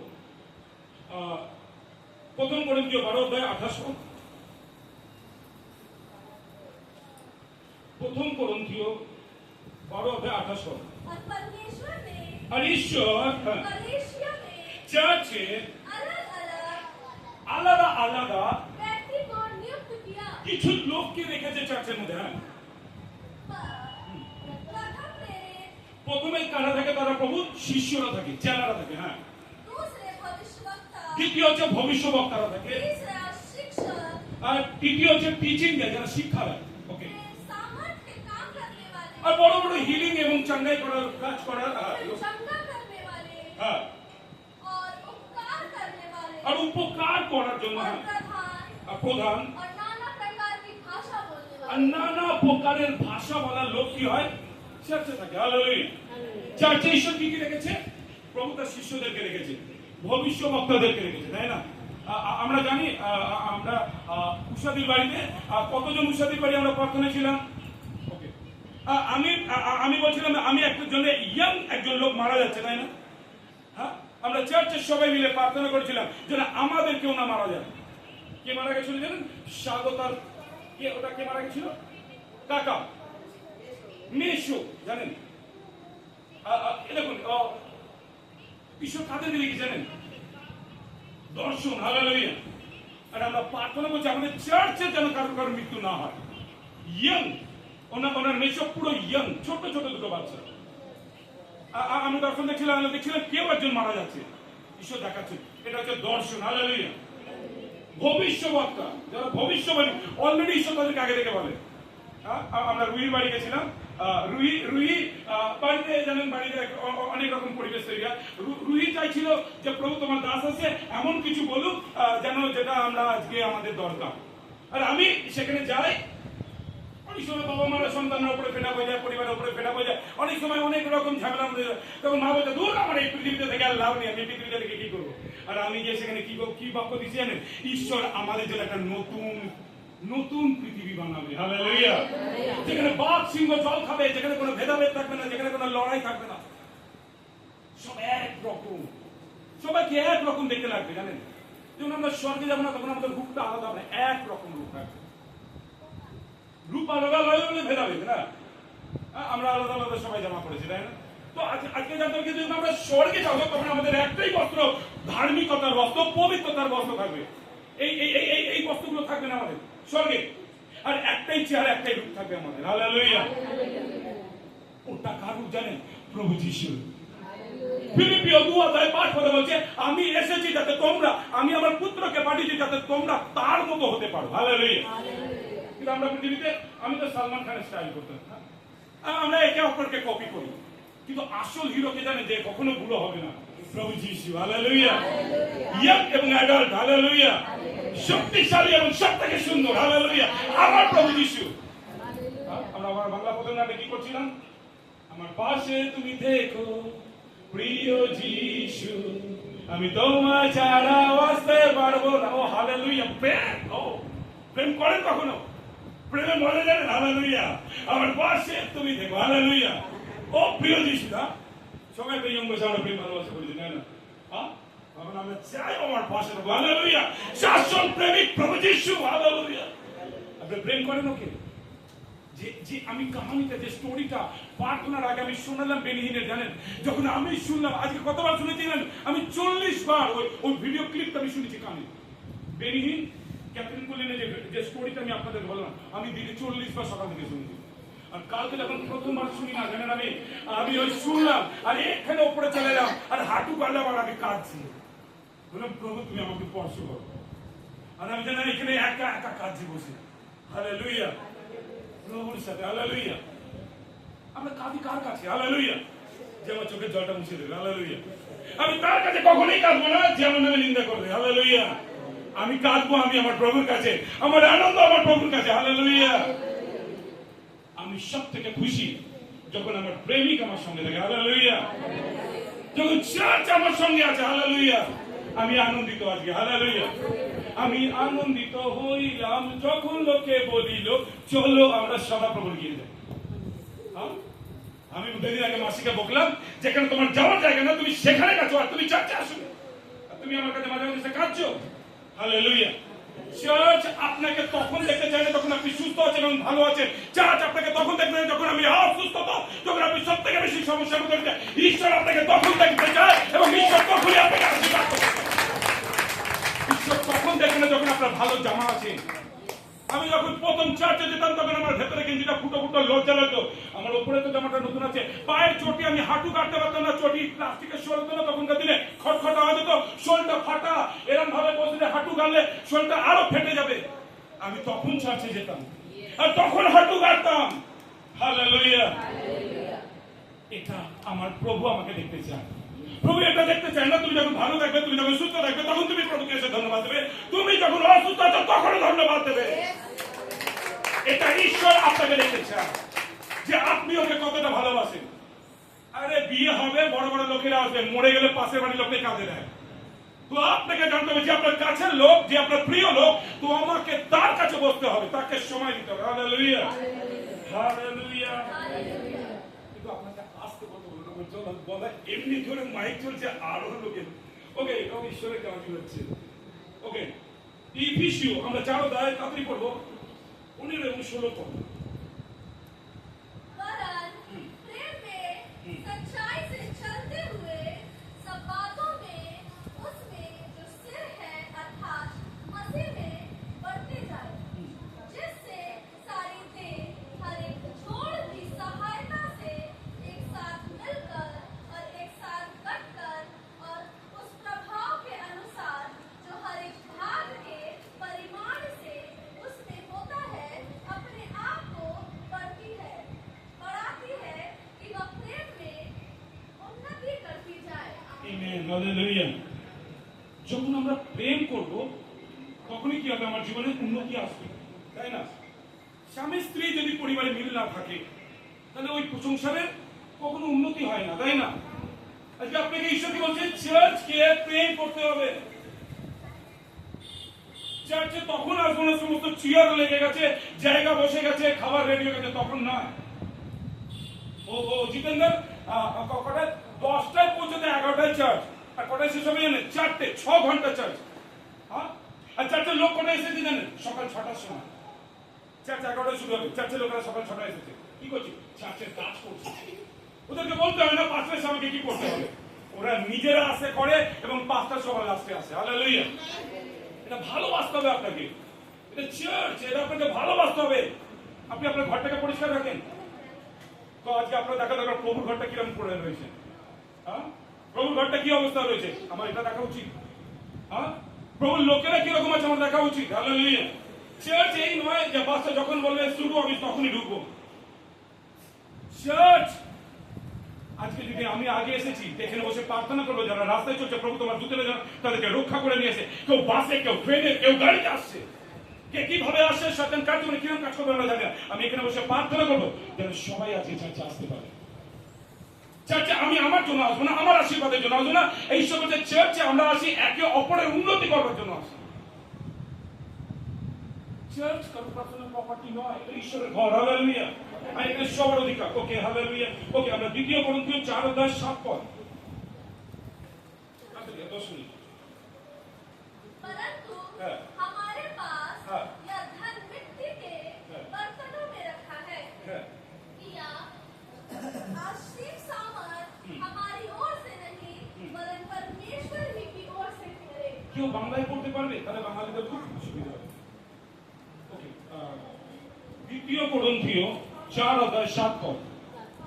প্রথম করিন্থীয় 12:28। প্রথম করন্থীয় 12:28। और ईश्वर চার্চে আলাদা আলাদা কিছু লোককে রেখেছে চার্চের মধ্যে। হ্যাঁ, প্রথমে কারা থাকে, তারা প্রভু শিষ্যরা থাকে, চেলারা থাকে। হ্যাঁ, দ্বিতীয় হচ্ছে ভবিষ্যৎবক্তারা থাকে, আর তৃতীয় হচ্ছে টিচিং দেয়, যারা শিক্ষা দেয়। ওকে, আর বড় বড় হিলিং এবং চাঙ্গাই করার কাজ করার, হ্যাঁ, আর উপকার করার জন্য প্রধান, আর নানা প্রকারের ভাষা বলার লোক কি হয়, চার্চে থাকে। হালেলুয়া, চার্চে ঈশ্বর কি কি রেখেছে, প্রভু তার শিষ্যদেরকে রেখেছে, ভবিষ্যৎবক্তাদেরকে রেখেছে, তাই না। আমরা জানি, আমরা উষাদির বাড়িতে কতজন উষাদির বাড়ি আমরা প্রার্থনায় ছিলাম। ওকে, আমি বলছিলাম, আমি একজন ইয়াং একজন লোক মারা যাচ্ছে, তাই না। হ্যাঁ, আমরা চার্চের সবাই মিলে প্রার্থনা করেছিলাম যেন আমাদের কেউ না মারা যায়। কে মারা গেছিল জানেন, স্বাগতার, কে ওটা, কে মারা গেছিল, কাকা মেশো, জানেন। দেখুন, ঈশ্বর কাদেরকে লিখে জানেন, দর্শন। হালেলুয়া, আর আমরা প্রার্থনা করছি আমাদের চার্চে যেন কারো মৃত্যু না হয়। ইয়াং, ওনার মেশো পুরো ইয়াং, ছোট ছোট দুটো বাচ্চা। আমি দর্শন দেখছিলাম কেউ একজন মারা যাচ্ছে, ঈশ্বর দেখাচ্ছে, এটা হচ্ছে দর্শন। হালেলুয়া, ভবিষ্যৎবক্তা, যারা ভবিষ্যৎবাণী অলরেডি ঈশ্বর তাদেরকে আগে থেকে বলে। আমরা রুহির বাড়ি গেছিলাম, রুহি বাড়িতে জানেন, বাড়িতে অনেক রকম পরিবেশ তৈরি হয়। রুহি চাইছিল যে প্রভু তোমার দাস আছে, এমন কিছু বলুক যেন যেটা আমরা আজকে আমাদের দরকার। আর আমি সেখানে যাই, অনেক সময় বাবা মারা সন্তানের উপরে ফেটা হয়ে যায়, পরিবারের উপরে ফেটা হয়ে যায়, অনেক সময় অনেক রকম ঝামেলা মধ্যে যায়। তখন মা বলছে দূর আমার এই পৃথিবীতে থেকে আর লাভ নেই, আমি পৃথিবীতে থেকে কি করবো? আর আমি গিয়ে সেখানে কি বাক্য দিচ্ছি জানেন? ঈশ্বর আমাদের জন্য একটা নতুন পৃথিবী বানাবে। হালেলুয়া। যেখানে বাঘ সিংহ জল খাবে, যেখানে কোনো ভেদাভেদ থাকবে না, যেখানে কোনো লড়াই থাকবে না, সব একরকম, সবাইকে একরকম দেখতে লাগবে। জানেন, যখন আমরা স্বর্গে যাবো না তখন আমাদের রূপটা আলাদা হবে, একরকম রূপ থাকবে। রূপ আলাদা আলাদা হলে ভেদাভেদ না, আমরা আলাদা আলাদা সবাই জামা পড়েছি, তাই না? তো আজকে জানতে হবে যখন আমরা স্বর্গে যাবো তখন আমাদের একটাই বস্ত্র, ধার্মিকতার বস্ত্র, পবিত্রতার বস্ত্র থাকবে। এই বস্ত্রগুলো থাকবে না আমাদের স্বর্গে। আর একটাই চেহারা, একটাই রূপ থাকবে আমাদের। হালেলুয়া। ওটা কার রূপ জানেন? প্রভু যিশু। ফিলিপিও 2:5 বলছে, আমি এসেছি যাতে তোমরা, আমি আমার পুত্রকে পাঠিয়েছি যাতে তোমরা তার মতো হতে পারো। হালেলুয়া। কিন্তু আমরা পৃথিবীতে, আমি তো সালমান খানের স্টাইল করতাম, আমরা একে অপরকে কপি করি, কিন্তু আসল হিরোকে জানেন যে কখনো ভুলো হবে না? প্রভু যিশু। হালেলুয়া। ইয়াং এবং অ্যাডাল্ট। হালেলুয়া। শক্তিশালী এবং সবথেকে সুন্দর। হালেলুয়া। আমার প্রভু যিশু। আমরা আমার বাংলা প্রথম নাটে কি করছিলাম? আমার পাশে তুমি থেকো প্রিয় যিশু, আমি তোমায় ছাড়া বাঁচতে পারবো না। ও হালেলুয়া। প্রেম, ও প্রেম করেন কখনো? প্রেমে বলে জানেন? হালেলুয়া। আমার পাশে তুমি থেকো। হালেলুয়া। ও প্রিয় যিশু। না সবাই তো ইয়ং বসে আমরা প্রেম ভালোবাসা করেছি, তাই না? তখন আমরা চাই আমার পাশে থাকবো। হালেলুয়া। শাসন প্রেমিক প্রভু যিশু। হালেলুয়া। আপনি প্রেম করেন ওকে? যে আমি কাহিনীটা, যে স্টোরিটা প্রার্থনার আগে আমি শোনালাম বেনিহিনের, জানেন যখন আমি শুনলাম, আজকে কতবার শুনেছিলেন? আমি 40 বার ওই ভিডিও ক্লিপটা আমি শুনেছি কানে। বেনিহিন ক্যাপ্টেন কুলিনের যে স্টোরিটা আমি আপনাদের বললাম, আমি দিনে 40 বার সকাল থেকে শুনেছি। আর কালকে যখন প্রথমবার শুনি না, জানেন আমি ওই শুনলাম আর এখানে উপরে চলে এলাম আর হাঁটু পারলাম আর আমি কাঁদছি। বললাম প্রভু তুমি আমাকে স্পর্শ করো। আর আমি জানেন এখানে একা একা কাঁদছি বসে। হালেলুয়া। প্রভুর সাথে। হালেলুয়া। আমরা কাঁদি কার কাছে? হালেলুয়া। যে আমার চোখের জলটা মুছে দেবে। হালেলুয়া। আমি তার কাছে কখনোই কাঁদবো না যে আমার নামে নিন্দা করবে। হালেলুয়া। আমি কাঁদবো আমি আমার প্রভুর কাছে, আমার আনন্দ আমার প্রভুর কাছে। হালেলুয়া। আমি সব থেকে খুশি যখন আমার প্রেমিক আমার সঙ্গে থাকে। হালেলুয়া। যখন চার্চ আমার সঙ্গে আছে। হালেলুয়া। আমি আনন্দিত আজকে। হালেলুয়া। আমি আনন্দিত হইলাম যখন লোকে বলিল চলো আমরা সদাপ্রভুর গিয়ে যাই। আমি দুদিন আগে মাসিকে বকলাম, যেখানে তোমার যাওয়ার জায়গা না তুমি সেখানে গেছো আর তুমি চার্চে আসো, আর তুমি আমার কাছে মাঝে মাঝে কাঁদছো। হালেলুয়া। চার্চ আপনাকে তখন দেখতে চাই না যখন আপনি সুস্থ আছেন এবং ভালো আছেন। চার্চ আপনাকে তখন দেখতে চাই যখন আমি অসুস্থ, যখন আপনি সব থেকে বেশি সমস্যার মধ্যে আছেন। ঈশ্বর আপনাকে তখন দেখতে চায় এবং ঈশ্বর তখনই আপনাকে আশীর্বাদ করতে চায়। ঈশ্বর তখন দেখে না যখন আপনার ভালো জামা আছে। আমি যখন প্রথম চার্চে যেতাম তখন আমার ভেতরে গেঞ্জিটা ফুটো ফুটো লজ্জা লাগতো। আমার উপরে তো জামাটা নতুন আছে, পায়ের চটি আমি হাঁটু কাটতে পারতাম না, চটি প্লাস্টিকের শোল হতো না তখনকার দিনে, খটখটা আওয়াজ হতো, শোলটা ফাটা, এরকম ভাবে বসলে হাঁটু গাড়লে শোলটা আরো ফেটে যাবে। আমি তখন চার্চে যেতাম আর তখন হাঁটু কাটতাম। হালেলুয়া। এটা আমার প্রভু আমাকে দেখতে চায়। প্রভু এটা দেখতে চায় না তুমি যখন ভালো থাকবে, তুমি যখন সুস্থ থাকবে তখন তুমি প্রভুকে এসে ধন্যবাদ দেবে, তুমি যখন অসুস্থ আছো তখন ধন্যবাদ দেবে। এটা ঈশ্বর আপনাকে দেখতে চায় যে আপনি ওকে কতটা ভালোবাসেন। আরে বিয়ে হবে, বড় বড় লোকেরা আসবে, মরে গেলে পাশের বাড়ির লোককে কাঁদে দেয়। তো আপনাকে জানতে হবে যে আপনার কাছের লোক, যে আপনার প্রিয় লোক, তো আমাকে তার কাছে বসতে হবে, তাকে সময় দিতে হবে। হালেলুয়া। হালেলুয়া। কিন্তু আপনাকে আসতে বলতে বলুন, বলা এমনি ধরে মাইক চলছে আরো লোকের। ওকে, ঈশ্বরের কাজ হচ্ছে। ওকে, ইফিসিও আমরা 4 অধ্যায় তাড়াতাড়ি পড়বো, 15 এবং 16 পদ। प्रेम में सच्चाई से चलते हुए सब बातों में उसमें जो सिर है अर्थात मसीह में बढ़ते जाए, जिससे सारी देह हर एक जोड़ की सहायता से एक साथ मिलकर और एक साथ बटकर और उस प्रभाव के अनुसार जो हर एक भाग के परिमाण से उसमें होता है अपने आप को बढ़ती है, बढ़ाती है कि वह प्रेम में उन्नति करती जाए। আমেন। হালেলুয়া। যখন আমরা প্রেম করব তখনই কি হবে? আমার জীবনে উন্নতি আসবে, তাই না? স্বামী স্ত্রী যদি পরিবারে মিল না থাকে তাহলে ওই সংসারের কখনো উন্নতি হয় না, তাই না? আজকে আপনাকে ঈশ্বর কি বলছে? চার্চকে প্রেম করতে হবে। চার্চে তখন আসবো না সমস্ত চেয়ার লেগে গেছে, জায়গা বসে গেছে, খাবার রেডি হয়ে গেছে, তখন না। ও জিতেন্দ্র কটায়? 10টায় পৌঁছতে 11টায় চার্চ, আর কটায় শেষ হবে জানেন? 4টে, 6 ঘন্টা চার্চ। হ্যাঁ, আর চার্চের লোক কটায় এসেছে জানেন? সকাল 6টার সময়। চার্চ 11টায় শুরু হবে, চার্চের লোকেরা সকাল 6টায় এসেছে। কি করছে? চার্চের কাজ করছে। ওদেরকে বলতে হবে না পাঁচটার সময়কে কি করতে হবে, ওরা নিজেরা আসে করে এবং 5টার সময় লাস্টে আসে। হালেলুয়া! এটা ভালোবাসতে হবে আপনাকে, এটা চার্চ, এটা আপনাকে ভালোবাসতে হবে। আপনি আপনার ঘরটাকে পরিষ্কার রাখেন তো আজকে আপনার দেখা দরকার প্রভুর ঘরটা কিরকম করে রয়েছে। হ্যাঁ, প্রভুর ঘরটা কি অবস্থা রয়েছে আমার এটা দেখা উচিত। হ্যাঁ, প্রভুর লোকেরা কিরকম আছে আমার দেখা উচিত। হালেলুয়া! চার্চ এই নয় যে বাচ্চা যখন বলবে শুরু আমি তখনই ঢুকবো। চার্চ আজকে যদি আমি আগে এসেছি এখানে বসে প্রার্থনা করবো, যারা রাস্তায় চলছে প্রভু তোমার দূতেরা যেন তাদেরকে রক্ষা করে নিয়ে এসে, কেউ বাসে, কেউ ট্রেনে, কেউ গাড়িতে আসছে, কে কিভাবে আসছে, শয়তান কাজ করে কিরকম কাজ করবে আমরা জানি না। আমি এখানে বসে প্রার্থনা করবো যেন সবাই আজকে চার্চে আসতে পারে। চার্চে আমি আমার জন্য আসবো না, আমার আশীর্বাদের জন্য আসবো না, এই সকল চার্চে আমরা আসি একে অপরের উন্নতি করবার জন্য আসি। চার্চ কারো প্রার্থনার প্রপার্টি নয়, এটা ঈশ্বরের ঘর। হালেলুয়া! আর এখানে সবার অধিকার। ওকে, হালেলুয়া। ওকে, আমরা 2 কোরিন্থীয় 4:7 10 মিনিট। परंतु हाँ। हमारे पास हाँ। यह धन मिट्टी के हाँ। बर्तनों में रखा है या आश्रित सामान हमारी ओर से नहीं वरन परमेश्वर ही की ओर से ठहरे। কেউ বাংলায় পড়তে পারবে? তাহলে বাঙালিদের খুব সুবিধা হবে। ওকে, 2 কোরিন্থীয় 4:7।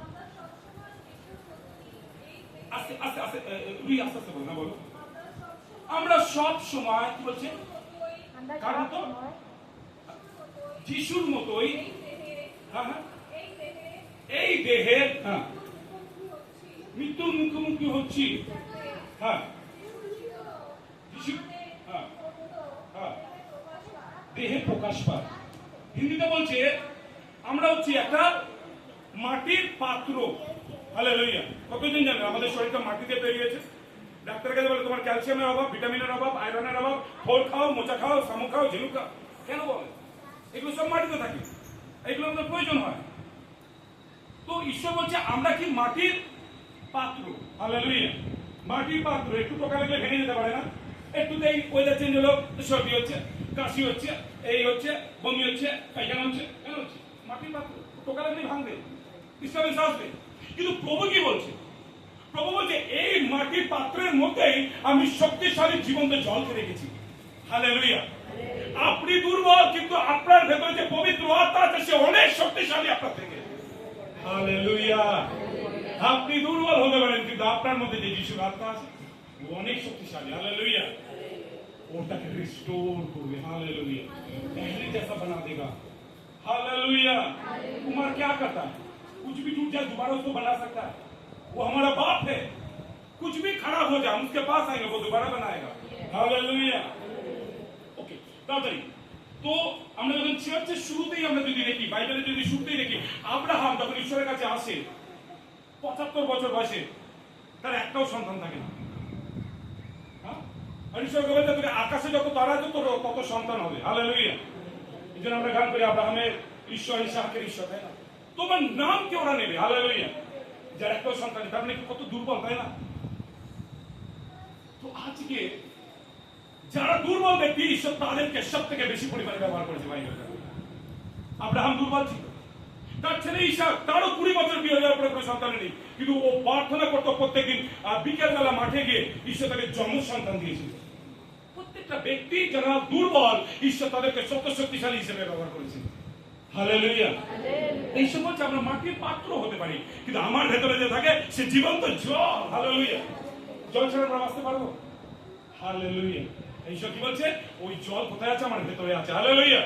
আমরা সবসময় যিশুর প্রতি এই আস্তে আস্তে আস্তে রুই আস্তে আস্তে বল না, বলো। আমরা আমরা সবসময় সব সময় কি বলছে? কার মতো? যিশুর মতোই। হ্যাঁ হ্যাঁ, এই দেহের হ্যাঁ মৃত্যুর মুখোমুখি হচ্ছি। হ্যাঁ, যিশু হ্যাঁ হ্যাঁ দেহে প্রকাশ পায়। হিন্দিতে বলছে আমরা হচ্ছি একটা মাটির পাত্র। হালেলুয়া! কতদিন জানেন আমাদের শরীরটা মাটিতে তৈরি হয়েছে? ডাক্তারের কাছে বলে তোমার ক্যালসিয়ামের অভাব, ভিটামিনের অভাব, আয়রনের অভাব, ফল খাও, মোচা খাও, শামুক খাও, ঝিনুক খাও। কেন বলে? এগুলো সব মাটিতে থাকে, এগুলো আমাদের প্রয়োজন হয়। তো ঈশ্বর বলছে আমরা কি মাটির পাত্র। হালেলুয়া! মাটির পাত্র। একটু টোকা লাগলে ভেঙে যেতে পারে না? একটুতেই ওয়েদার চেঞ্জ হলো, সর্দি হচ্ছে, কাশি হচ্ছে, এই হচ্ছে, বমি হচ্ছে, পায়খানা হচ্ছে, কেন হচ্ছে? মাটির পাত্র, টোকা লাগলে ভাঙবে, ডিস্টার্বেন্স আসবে। কিন্তু প্রভু কি বলছে? প্রভু বলছে এই মাটির পাত্রের মধ্যেই আমি শক্তিশালী জীবন্ত জলকে রেখেছি। হালেলুয়া! আপনি দুর্বল কিন্তু আপনার ভেতরে যে পবিত্র আত্মা আছে সে অনেক শক্তিশালী আপনার থেকে। হালেলুয়া! আপনি দুর্বল হতে পারেন কিন্তু আপনার মধ্যে যে যিশুর আত্মা আছে ও অনেক শক্তিশালী। হালেলুয়া! ওটাকে রিস্টোর করবে। हालेलुया! पहले जैसा बना देगा। हालेलुया! उमर क्या करता है? कुछ भी टूट जाए दोबारा उसको बना सकता है। वो हमारा बाप है, कुछ भी खराब हो जाए हम उसके पास आएंगे, वो दोबारा बनाएगा। हालेलुया! ओके, তাড়াতাড়ি। তো আমরা যখন চার্চের শুরুতেই আমরা যদি দেখি, বাইবেলে যদি শুরুতেই দেখি, আব্রাহাম যখন ঈশ্বরের কাছে আসে 75 বছর বয়সে, তার একটাও সন্তান থাকে না। ঈশ্বরকে বলতে তুমি আকাশে যত তারা তত সন্তান হবে। হালেলুয়া! এই জন্য আমরা গান করি আব্রাহামের ঈশ্বর, ইসহাকের ঈশ্বর, তাই না? তোমার নাম কে ওরা নেবে? হালেলুয়া! যার একটাও সন্তান নেই, তার মানে কত দুর্বল, তাই না? তো আজকে যারা দুর্বল ব্যক্তি ঈশ্বর তাদেরকে সব থেকে বেশি পরিমাণে ব্যবহার করেছে। বাইবেল আব্রাহাম দুর্বল ছিল, তার ছেলে ইসহাক, তারও 20 বছর বিয়ে হয়ে যাওয়ার পরে কোনো সন্তান নেই, কিন্তু ও প্রার্থনা করতো প্রত্যেকদিন, বিকেল বেলা মাঠে গিয়ে ঈশ্বর তাকে জন্ম সন্তান দিয়েছিল। প্রত্যেকটা ব্যক্তি যারা দুর্বল ঈশ্বর তাদেরকে সত্য শক্তিশালী হিসেবে ব্যবহার করেছেন। হালেলুয়া! এই সময় আমরা মাটির পাত্র হতে পারি কিন্তু আমার ভেতরে যে থাকে সে জীবন্ত জল। হালেলুয়া! জল ছাড়া আমরা বাঁচতে পারবো? হালেলুয়া! ঈশ্বর কি বলছে? ওই জল কোথায় আছে? আমার ভেতরে আছে। হালেলুয়া!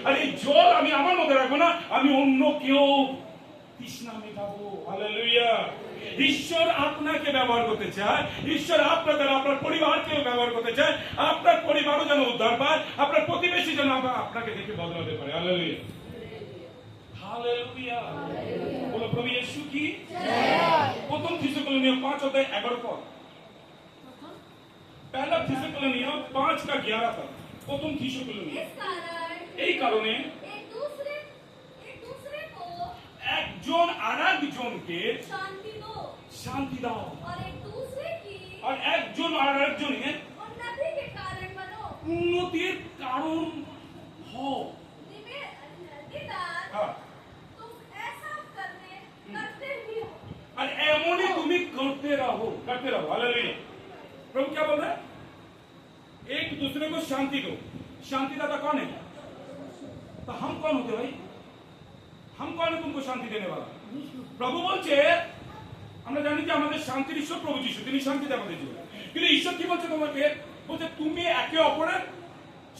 আর এই জল আমি আমার মধ্যে রাখবো না, আমি অন্য কেউ তৃষ্ণা মেটাবো। হালেলুয়া! ঈশ্বর আপনাকে ব্যবহার করতে চায়, ঈশ্বর আপনাদের আপনার পরিবারকে ব্যবহার করতে চায়, আপনার পরিবারও যেন উদ্ধার পায়, আপনার প্রতিবেশী যেন আপনাকে দেখে বদলাতে পারে। হালেলুয়া! হালেলুয়া। বলো প্রভু ইয়েশু কি? প্রথম থিসেলনিয় 5:11 পদ। पहला थिस्सलुनीय 5:11 पद। প্রথম থিসেলনিয়। इस कारण এই কারণে एक दूसरे को একজন আরেকজনকে शांति दो শান্তি দাও और एक दूसरे की আর একজন আরেকজনের उन्नति के कारण बनो। উন্নতির কারণ হও। निदान হ্যাঁ, तुम ऐसा करते ही हो। আর এমনই তুমি করতে रहो हालेलुया। प्रभु क्या बोल रहा है? एक दूसरे को शांति दो। शांति दाता कौन है? तो हम कौन होते भाई? हम कौन है तुमको शांति देने वाला? প্রভু বলছে আমরা জানি যে আমাদের শান্তির ঈশ্বর প্রভু যিশু, তিনি শান্তি দেন আমাদের জীবনে। কিন্তু ঈশ্বর কি বলছে তোমাকে? বলছে তুমি একে অপরের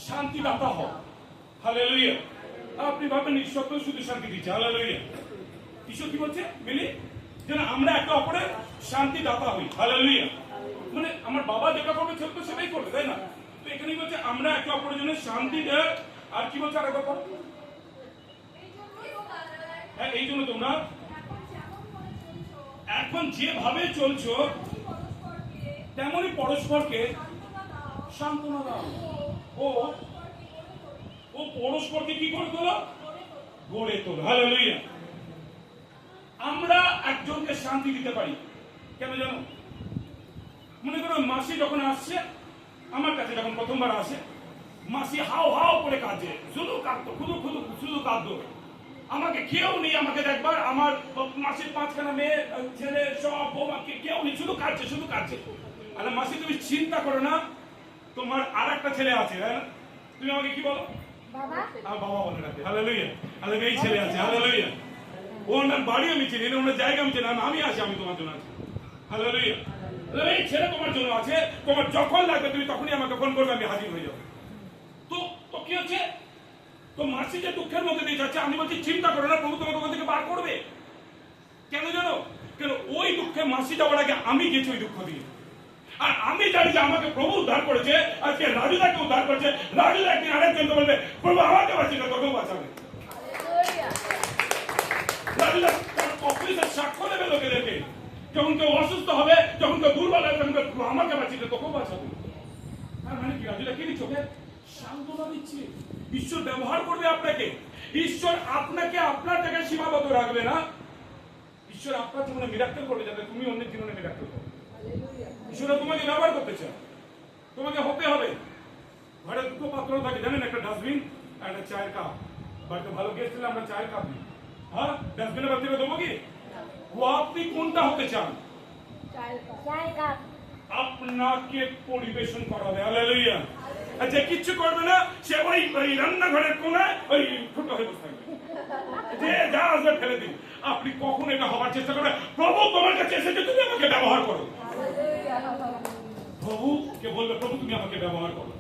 শান্তি দাতা হও। হালেলুয়া। আপনি ভাবেন ঈশ্বর তো শুধু শান্তি দিচ্ছে। হালেলুয়া। ঈশ্বর কি বলছে? মিলি যেন আমরা একে অপরের শান্তি দাতা হই। হালেলুয়া। মানে আমার বাবা যেটা করবে ছেলে তো সেটাই করবে, তাই না? তো এখানে বলছে আমরা একে অপরের জন্য শান্তি দেয়। আর কি বলছে আরেকবার পড়ো। হ্যাঁ, এই জন্য তোমরা এখন যেভাবে চলছো তেমনি পরস্পরকে সান্ত্বনা দাও। ও পরস্পরকে কি করে তোলো? গড়ে তোলো। হালেলুয়া। আমরা একজনকে শান্তি দিতে পারি কেন জানো? মনে করো মাসি যখন আসছে আমার কাছে, যখন প্রথমবার আসে, মাসি হাও হাও করে কাঁদছে, শুধু কাঁদতো, শুধু কাঁদতো। আমাকে কেউ নেই, আমাকে দেখবার, আমার মাসির 5খানা মেয়ে ছেলে সব বৌমাকে কেউ নেই, শুধু কাঁদছে। আরে মাসি তুমি চিন্তা করো না, তোমার আর একটা ছেলে আছে, তাই না? তুমি আমাকে কি বলো? আমার বাবা বলে রাখে। হালেলুয়া। হালেলুয়া। এই ছেলে আছে। হালেলুয়া। ওনার বাড়ি আমি চিনি না, ওনার জায়গা আমি চিনি না, আমি আছি, আমি তোমার জন্য আছি। হালেলুয়া। এই ছেলে তোমার জন্য আছে, তোমার যখন লাগবে তুমি তখনই আমাকে ফোন করবে, আমি হাজির হয়ে যাবো। তো কি হচ্ছে? তো মাসি যে দুঃখের মধ্যে দিয়ে যাচ্ছে, আমি বলছি চিন্তা করো না, প্রভু তোমাকে ওখান থেকে বার করবে। কেন জানো? কেন ওই দুঃখে মাসি যাওয়ার আগে আমি গেছি ওই দুঃখ দিয়ে। আর আমি জানি যে আমাকে প্রভু উদ্ধার করেছে, আজকে রাজুদাকে উদ্ধার করেছে। রাজুদা একদিন আরেকজনকে বলবে প্রভু আমাকে বাঁচিয়ে তোকেও বাঁচাবে। রাজুদা তার অফিসের সাক্ষ্য দেবে লোকেদেরকে, যখন কেউ অসুস্থ হবে, যখন কেউ দুর্বল হবে, তখন কেউ আমাকে বাঁচিয়ে তোকেও বাঁচাবে। তার মানে কি? রাজুদা কি দিচ্ছে? সান্ত্বনা দিচ্ছে। ঈশ্বর ব্যবহার করবে আপনাকে। ঈশ্বর আপনাকে আপনার জায়গায় সীমাবদ্ধ রাখবে না। ঈশ্বর আপনার জীবনে মিরাক্কেল করবে যাতে তুমি অন্যের জীবনে মিরাক্কেল করো। ঈশ্বর তোমাকে ব্যবহার করতে চায়, তোমাকে হতে হবে। ঘরে দুটো পাত্র থাকে জানেন, একটা ডাস্টবিন আর একটা চায়ের কাপ। বাড়িতে ভালো গেস্ট হলে আমরা চায়ের কাপ দিই। হ্যাঁ, ডাস্টবিনের বাদ থেকে দেবো কি? ও আপনি কোনটা হতে চান? আপনাকে পরিবেশন করাবে। হালেলুয়া। আর যে কিচ্ছু করবে না সে ওই রান্নাঘরের কোনায় ওই ফুটো হয়ে বসে থাকবে, যে যা আসবে ফেলে দিন। আপনি কখন এটা হবার চেষ্টা করবেন? প্রভু তোমার কাছে এসেছে, তুমি আমাকে ব্যবহার করো। প্রভুকে বলবে প্রভু তুমি আমাকে ব্যবহার করো।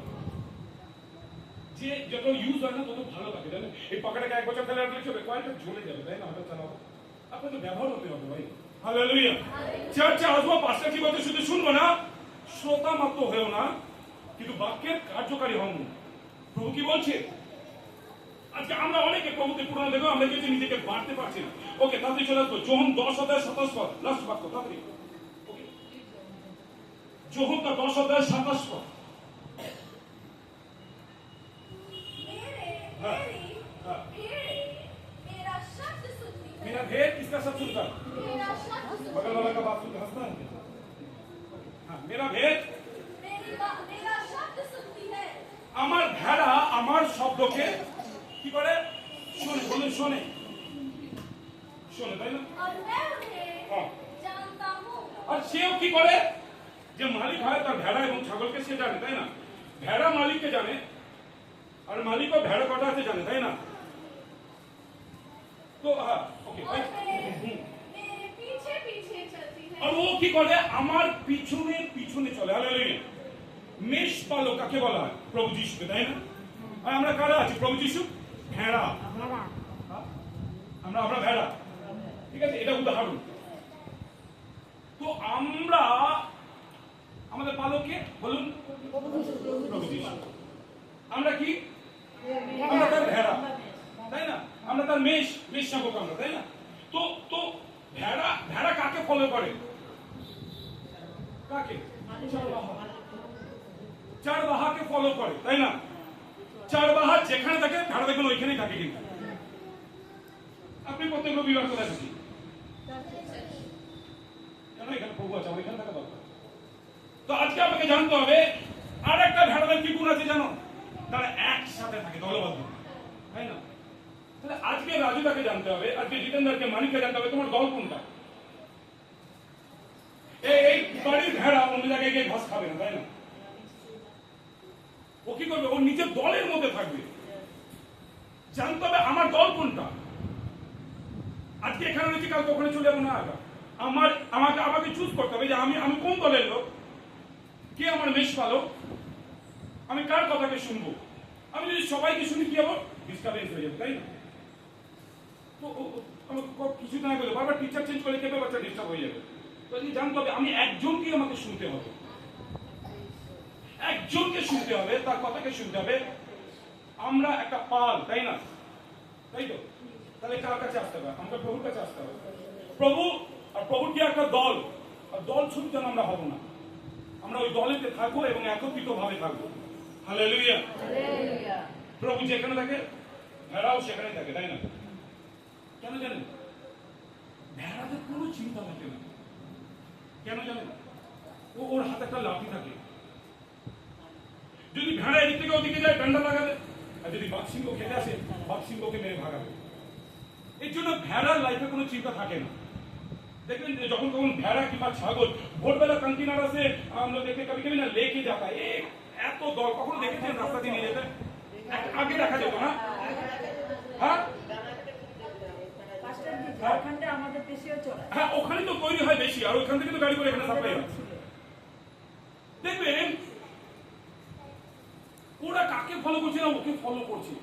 যে যত ইউজ হয় না তত ভালো লাগে, জানেন? এই পাকাটাকে 1 বছর ফেলে রাখলে চলবে, কয়েকটা ঝরে যাবে, তাই না? হঠাৎ চালাবো, আপনাকে ব্যবহার হতে হবে ভাই। হালেলুয়া। চার্চে আসবো, পাঁচটা কি বলতে শুধু শুনবো না, শ্রোতা মাত্র হয়েও না, কিন্তু বাক্যের কার্যকারী হন। প্রভু কি বলছে? আজকে আমরা অনেকে প্রভুকে পুরানো দেখো, আমরা কিন্তু নিজেকে বাড়তে পারছি না। ওকে, তাড়াতাড়ি চলে আসবো। যোহন 10:27 পদ, লাস্ট বাক্য, তাড়াতাড়ি। ওকে, যোহন 10:27 পদ। मेरा भेद किसका सब सुनता? बगल वाला का बात सुनकर हंसता है। हाँ, मेरा भेद, मेरा शब्द सुनती है। আমার ভেড়া আমার শব্দকে কি করে? শোনে। বলে শোনে, তাই না? और मैं उन्हें हाँ। जानता हूँ। আর সেও কি করে? যে মালিক হয় তার ভেড়া এবং ছাগলকে সে জানে, তাই না? ভেড়া মালিককে জানে, আর মালিকও ভেড়া কটা আছে জানে, তাই না? তো হ্যাঁ, ওকে, और मेरे पीछे पीछे चलती है। আর ও কি করে? আমার পিছনে পিছনে চলে। হালেলুয়া। মেষপালক কাকে বলা হয়? প্রভু যিশুকে, তাই না? আর আমরা কারা আছি? প্রভু যিশু ভেড়া। আমরা ভেড়া, ঠিক আছে? এটা উদাহরণ। তো আমরা আমাদের পালককে বলুন প্রভু যিশু। আমরা কি? আমরা তার ভেড়া, তাই না? আমরা তার মেষ শাবক আমরা, তাই না? তো তো ভেড়া ভেড়া কাকে ফলো করে? কাকে? চারবাহাকে ফলো করে, তাই না? চারবাহা যেখানে থাকে ভেড়া দেখবেন ওইখানেই থাকে। কিন্তু আপনি প্রত্যেক রবিবার কোথায় থাকি? কেন এখানে প্রভু আছে, আমার এখানে থাকা দরকার। তো আজকে আমাকে জানতে হবে আর একটা ভেড়াদের কি গুণ আছে জানো? তারা একসাথে থাকে, দলবদ্ধ, তাই না? তাহলে আজকে রাজুদাকে জানতে হবে, আজকে জিতেন্দ্রকে, মানিককে জানতে হবে তোমার দল কোনটা। এই বাড়ির ভেড়া অন্য জায়গায় গিয়ে ঘাস খাবে না, তাই না? ও কি করবে? ও নিজের দলের মধ্যে থাকবে। জানতে হবে আমার দল কোনটা। আজকে এখানে রয়েছে, কাল ওখানে চলে যাবো না। আমাকে চুজ করতে হবে যে আমি কোন দলের লোক, কে আমার মেষ পালক, আমি কার কথাকে শুনবো। আমি যদি সবাইকে শুনি কি হবো? ডিস্টার্বেন্স হয়ে যাবে, তাই না? তো কিছু না বলে বারবার টিচার চেঞ্জ করে দেবে, বাচ্চা ডিস্টার্ব হয়ে যাবে। তো জানতে হবে আমি একজনকে আমাকে শুনতে হবে, একজনকে শুনতে হবে, তার কথাকে শুনতে হবে। আমরা একটা পাল, তাই না? তাই তো? তাহলে কার কাছে আসতে হবে? আমাকে প্রভুর কাছে আসতে হবে। প্রভু আর প্রভুর কি একটা দল, আর দল শুধু যেন আমরা হব না, আমরা ওই দলেতে থাকবো এবং একত্রিত ভাবে থাকবো। হালেলুয়া। প্রভু যেখানে থাকে ভেড়াও সেখানে থাকে, তাই না? কেন জানেন? ভেড়াদের কোনো চিন্তা থাকে না। কেন জানেন? ওর হাতে একটা লাঠি থাকে। যদি ভেড়া এদিক থেকে ওদিকে যায় ডান্ডা লাগাবে, আর যদি বাঘসিংহ খেতে আসে বাঘসিংহকে মেরে ভাগাবে। এর জন্য ভেড়ার লাইফে কোনো চিন্তা থাকে না। দেখবেন যখন কখন ভেড়া কিংবা ছাগল ভোরবেলা কান্তিনার আসে, আমরা দেখে কবি কবি না লেকে যাতা, এত দল কখনো দেখেছেন রাস্তা দিয়ে নিয়ে যেতে? আগে দেখা যেত না? হ্যাঁ, হ্যাঁ, ওখানে তো তৈরি হয় বেশি, আর ওইখান থেকে তো গাড়ি করে এখানে সাপ্লাই হয়। দেখবেন ওরা কাকে ফলো করছে না ওকে ফলো করছে।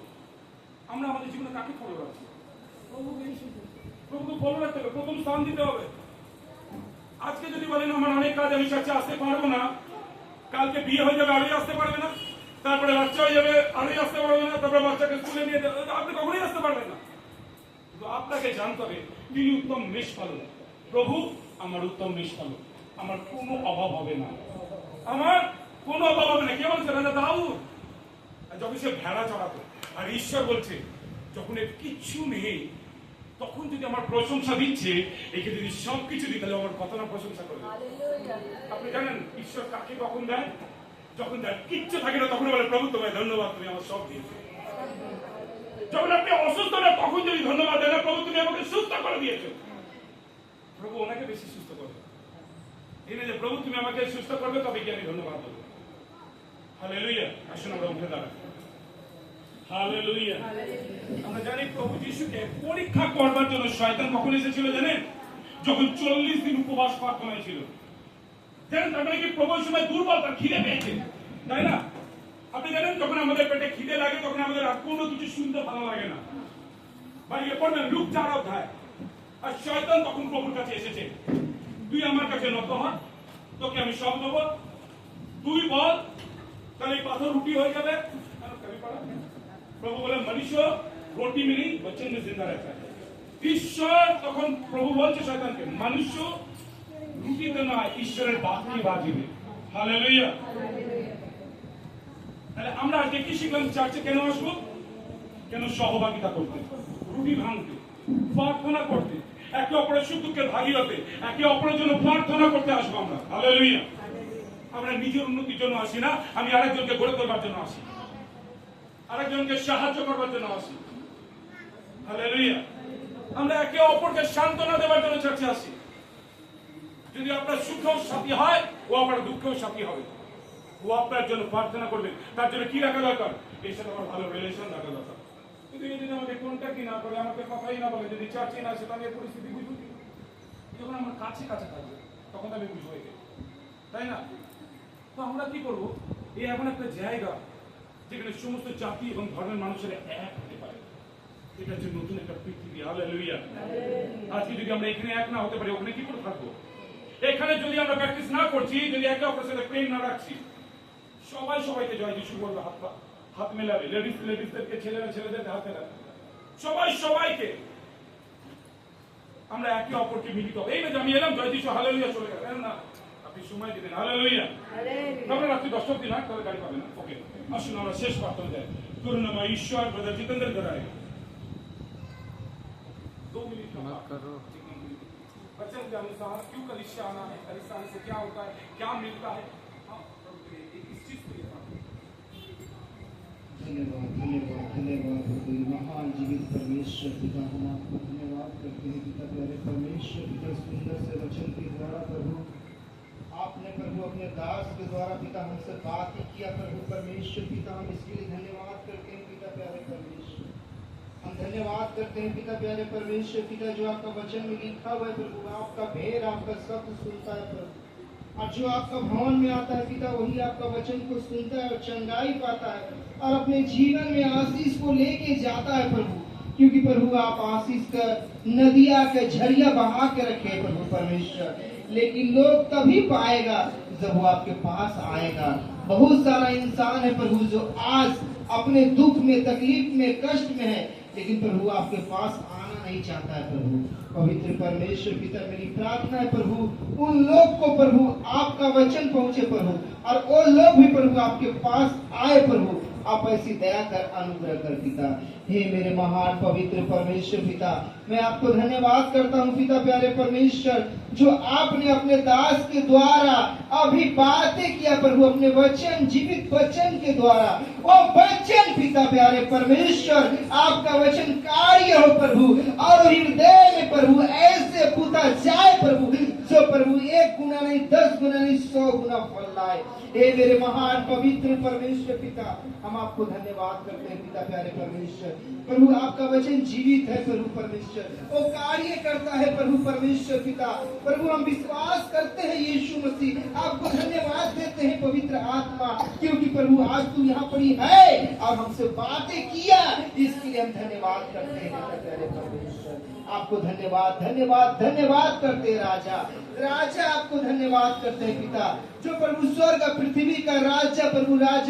আমরা আমাদের জীবনে কাকে ফলো রাখছি? প্রভুকে ফলো রাখতে হবে, প্রথম স্থান দিতে হবে। আজকে যদি বলেন আমার অনেক কাজ, আমি চাচ্ছি আসতে পারবো না, কালকে বিয়ে হয়ে যাবে আরই আসতে পারবে না, তারপরে বাচ্চা হয়ে যাবে আরই আসতে পারবে না, তারপরে বাচ্চাকে স্কুলে নিয়ে যাবে, আপনি কখনোই আসতে পারবেন না। কিন্তু আপনাকে জানতে হবে তিনি উত্তম মেষ পালক। প্রভু আমার উত্তম মেষ পালক, আমার কোনো অভাব হবে না, আমার কোনো অভাব হবে না। কে বলছে? রাজা দাউদ। যখন সে ভেড়া চড়াতো, আর ঈশ্বর বলছে যখন এর কিচ্ছু নেই তখন যদি আমার প্রশংসা দিচ্ছে, একে যদি সবকিছু দিই তাহলে আমার কত না প্রশংসা করবে। আপনি জানেন ঈশ্বর কাকে কখন দেয়? যখন তার কিচ্ছু থাকে না তখন বলে প্রভু তোমায় ধন্যবাদ, তুমি আমার সব দিয়েছো। যখন আপনি অসুস্থ না তখন যদি ধন্যবাদ দেন, প্রভু তুমি আমাকে সুস্থ করে দিয়েছো, প্রভু ওনাকে বেশি সুস্থ করবে। এই না যে প্রভু তুমি আমাকে সুস্থ করবে তবে কি আমি ধন্যবাদ দেবো। হালেলুয়া। আসুন আমরা উঠে দাঁড়াই। হালেলুয়া। আমরা জানি প্রভু যিশুকে পরীক্ষা করবার জন্য শয়তান কখন এসেছিল জানেন? যখন 40 দিন উপবাস প্রার্থনায় ছিল। জানেন তার মানে কি? প্রভু ওই সময় দুর্বল, তার খিদে পেয়েছে, তাই না? আপনি জানেন যখন আমাদের পেটে খিদে লাগে তখন আমাদের আর কোনো কিছু শুনতে ভালো লাগে না। বাইরে পড়বেন লুক 4 অধ্যায়। আর শয়তান তখন প্রভুর কাছে এসেছে, তুই আমার কাছে নত হ, তোকে আমি সব দেবো, তুই বল, তাহলে এই পাথর রুটি হয়ে যাবে। প্রভু বলে মনুষ্য রুটি মিলি বচ্চন में जिंदा रहता है। ঈশ্বর তখন প্রভু বলছে শয়তানকে, মনুষ্য রুটিতে নয় ঈশ্বরের বাক্যে বাঁচবে। হালেলুয়া। তাহলে আমরা আজকে কি শিখলাম? চার্চে কেন আসবো? কেন? সহভাগিতা করতে, রুটি ভাঙতে, প্রার্থনা করতে, একে অপরের সুখ দুঃখের ভাগী হতে, একে অপরের জন্য প্রার্থনা করতে আসবো আমরা। হালেলুয়া। আমরা নিজের উন্নতির জন্য আসি না, আমি আরেকজনকে গড়ে তোলবার জন্য আসি, আরেকজনকে সাহায্য করবার জন্য আসি। হালেলুয়া। আমরা একে অপরকে সান্ত্বনা দেওয়ার জন্য চার্চে আসি। যদি আপনার সুখেও সাথী হয়, ও আপনার দুঃখেও সাথী হবে, ও আপনার জন্য প্রার্থনা করবে। তার জন্য কি রাখা দরকার? এর সাথে আমার ভালো রিলেশন রাখা দরকার। কিন্তু যদি আমাকে কন্ট্যাক্টই না করে, আমাকে কথাই না বলে, যদি চার্চে না আসে, তাহলে এই পরিস্থিতি বুঝবো কি? যখন আমার কাছে কাছে থাকবে তখন আমি বুঝবো একে, তাই না? তো আমরা কি করবো? এই এমন একটা জায়গা যেখানে সমস্ত জাতি এবং ধর্মের মানুষেরা এক হতে পারে। এটা হচ্ছে নতুন একটা পৃথিবী। হালেলুয়া। আজকে যদি আমরা এখানে এক না হতে পারি, ওখানে কি করে থাকবো? এখানে যদি আমরা প্র্যাকটিস না করছি, যদি একে অপরের সাথে প্রেম না রাখছি, সবাই সবাইকে জয় যিশু বলবে, হাত মেলাবে, লেডিসদেরকে ছেলেরা ছেলেদেরকে হাত মেলাবে, সবাই সবাইকে আমরা একে অপরকে মিলিত হবো। এই না যে আমি এলাম জয় যিশু হালেলুয়া চলে গেল, না, আপনি সময় দিবেন। হালেলুয়া। আমরা রাত্রি 10টা অবধি না, তাহলে গাড়ি পাবে না। ওকে, আসুন আমরা শেষ প্রার্থনা যাই। করুণাময় ঈশ্বর, ব্রাদার जितेंद्र घर आएगा 2 मिनट का बात करो। वचन के अनुसार क्यों कलीसिया आना है, कलीसिया आने से क्या होता है, क्या मिलता है, हाँ, इस चीज को धन्यवाद धन्यवाद धन्यवाद प्रभु, महान जीवित परमेश्वर पिता, हम आपको धन्यवाद करते हैं पिता, प्यारे परमेश्वर पिता, सुंदर से वचन के द्वारा प्रभु आपने प्रभु अपने दास के द्वारा पिता हमसे बात ही किया प्रभु परमेश्वर पिता, हम इसके लिए धन्यवाद करते हैं पिता प्यारे परमेश्वर। हम धन्यवाद करते हैं पिता प्यारे परमेश्वर पिता, जो आपका वचन में लिखा हुआ है प्रभु, आपका भेद आपका शब्द सुनता है प्रभु, और जो आपका भवन में आता है पिता वही आपका वचन को सुनता है और चंगाई पाता है और अपने जीवन में आशीष को लेके जाता है प्रभु, क्योंकि प्रभु आप आशीष का नदिया के झरिया बहा के रखे प्रभु परमेश्वर। लेकिन लोग तभी पाएगा जब वो आपके पास आएगा। बहुत सारा इंसान है प्रभु जो आज अपने दुख में, तकलीफ में, कष्ट में है, लेकिन प्रभु आपके पास आना नहीं चाहता है प्रभु। पवित्र परमेश्वर पिता, मेरी प्रार्थना है प्रभु उन लोग को प्रभु आपका वचन पहुंचे प्रभु, और वो लोग भी प्रभु आपके पास आए प्रभु। आप ऐसी दया कर, अनुग्रह कर पिता। हे मेरे महान पवित्र परमेश्वर पिता, मैं आपको धन्यवाद करता हूँ पिता प्यारे परमेश्वर, जो आपने अपने दास के द्वारा अभी बातें किया प्रभु, अपने वचन, जीवित वचन के द्वारा। वो वचन पिता प्यारे परमेश्वर, आपका वचन कार्य हो प्रभु, और हृदय में प्रभु ऐसे पुता जाए प्रभु, जो प्रभु 1 गुना नहीं, 10 गुना नहीं, 100 गुना फल लाए। हे मेरे महान पवित्र परमेश्वर पिता, हम आपको धन्यवाद करते हैं पिता प्यारे परमेश्वर। प्रभु आपका वचन जीवित है प्रभु परमेश्वर, वो कार्य करता है प्रभु परमेश्वर पिता। प्रभु हम विश्वास करते हैं यीशु मसीह, आपको धन्यवाद देते हैं पवित्र आत्मा, क्योंकि प्रभु आज तू यहाँ पर ही है और हमसे बातें किया, इसके लिए हम धन्यवाद करते हैं पिता प्यारे परमेश्वर। आपको धन्यवाद धन्यवाद धन्यवाद करते हैं राजा, राजा आपको धन्यवाद करते हैं पिता, जो प्रभु स्वर्ग पृथ्वी का राजा प्रभु, राज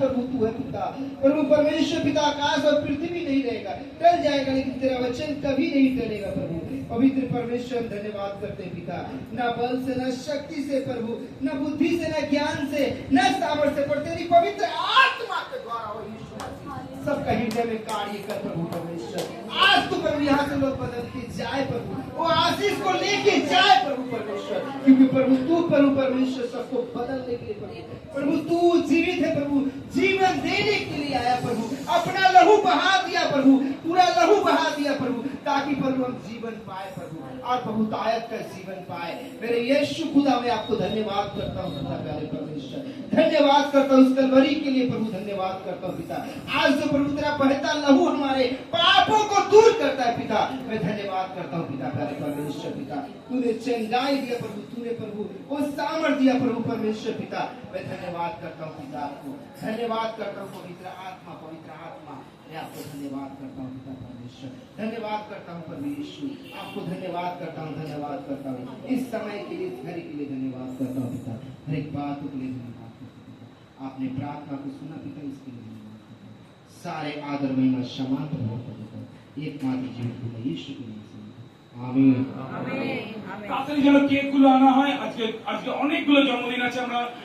प्रभु तू है पिता। प्रभु परमेश्वर पिता, आकाश और पृथ्वी नहीं रहेगा, टल जाएगा, लेकिन तेरा वचन कभी नहीं टलेगा प्रभु। पवित्र परमेश्वर धन्यवाद करते हैं पिता, न बल से, न शक्ति से प्रभु, न बुद्धि से, न ज्ञान से, न सामर्थ्य से, पर तेरी पवित्र आत्मा के द्वारा हो यीशु मसीह सबका हृदय में कार्य कर प्रभु परमेश्वर। आज तो प्रभु यहाँ से लोग बदल के जाए प्रभु, वो आशीष को लेके जाए प्रभु परमेश्वर, क्योंकि प्रभु तू प्रभु परमेश्वर सबको बदलने के लिए प्रभु तू जीवित है प्रभु, जीवन देने के लिए आया प्रभु, अपना लहू बहा दिया प्रभु, पूरा लहू बहा दिया प्रभु, ताकि प्रभु हम जीवन पाए प्रभु, और बहुतायत का जीवन पाए। मेरे यीशु खुदा, मैं आपको धन्यवाद करता हूँ पिता प्यारे परमेश्वर, धन्यवाद करता हूँ उस कलवरी के लिए प्रभु, धन्यवाद करता हूँ पिता। आज जो प्रभु तेरा बहता लहू हमारे पापों को दूर करता है पिता, मैं धन्यवाद करता हूँ पिता प्यारे परमेश्वर पिता। तूने चंगाई दिया प्रभु, तूने प्रभु वो सामर्थ दिया प्रभु परमेश्वर पिता, मैं धन्यवाद करता हूँ पिता, आपको धन्यवाद करता हूँ पवित्र आत्मा, पवित्र आत्मा मैं आपको धन्यवाद करता हूँ पिता परमेश्वर, धन्यवाद करता हूँ परमेश्वर, आपको धन्यवाद करता हूँ, धन्यवाद करता हूँ इस समय के लिए, इस घड़ी के लिए धन्यवाद करता हूँ पिता, हर एक बात के लिए धन्यवाद करता हूँ पिता। आपने प्रार्थना को सुना पिता, इसके लिए धन्यवाद करता हूँ। सारे आदर महिमा समान प्रभु एकमात्र जीवित यीशु के नाम। आमीन। তাড়াতাড়ি যেন কেক গুলো আনা হয়। আজকে অনেকগুলো জন্মদিন আছে, আমরা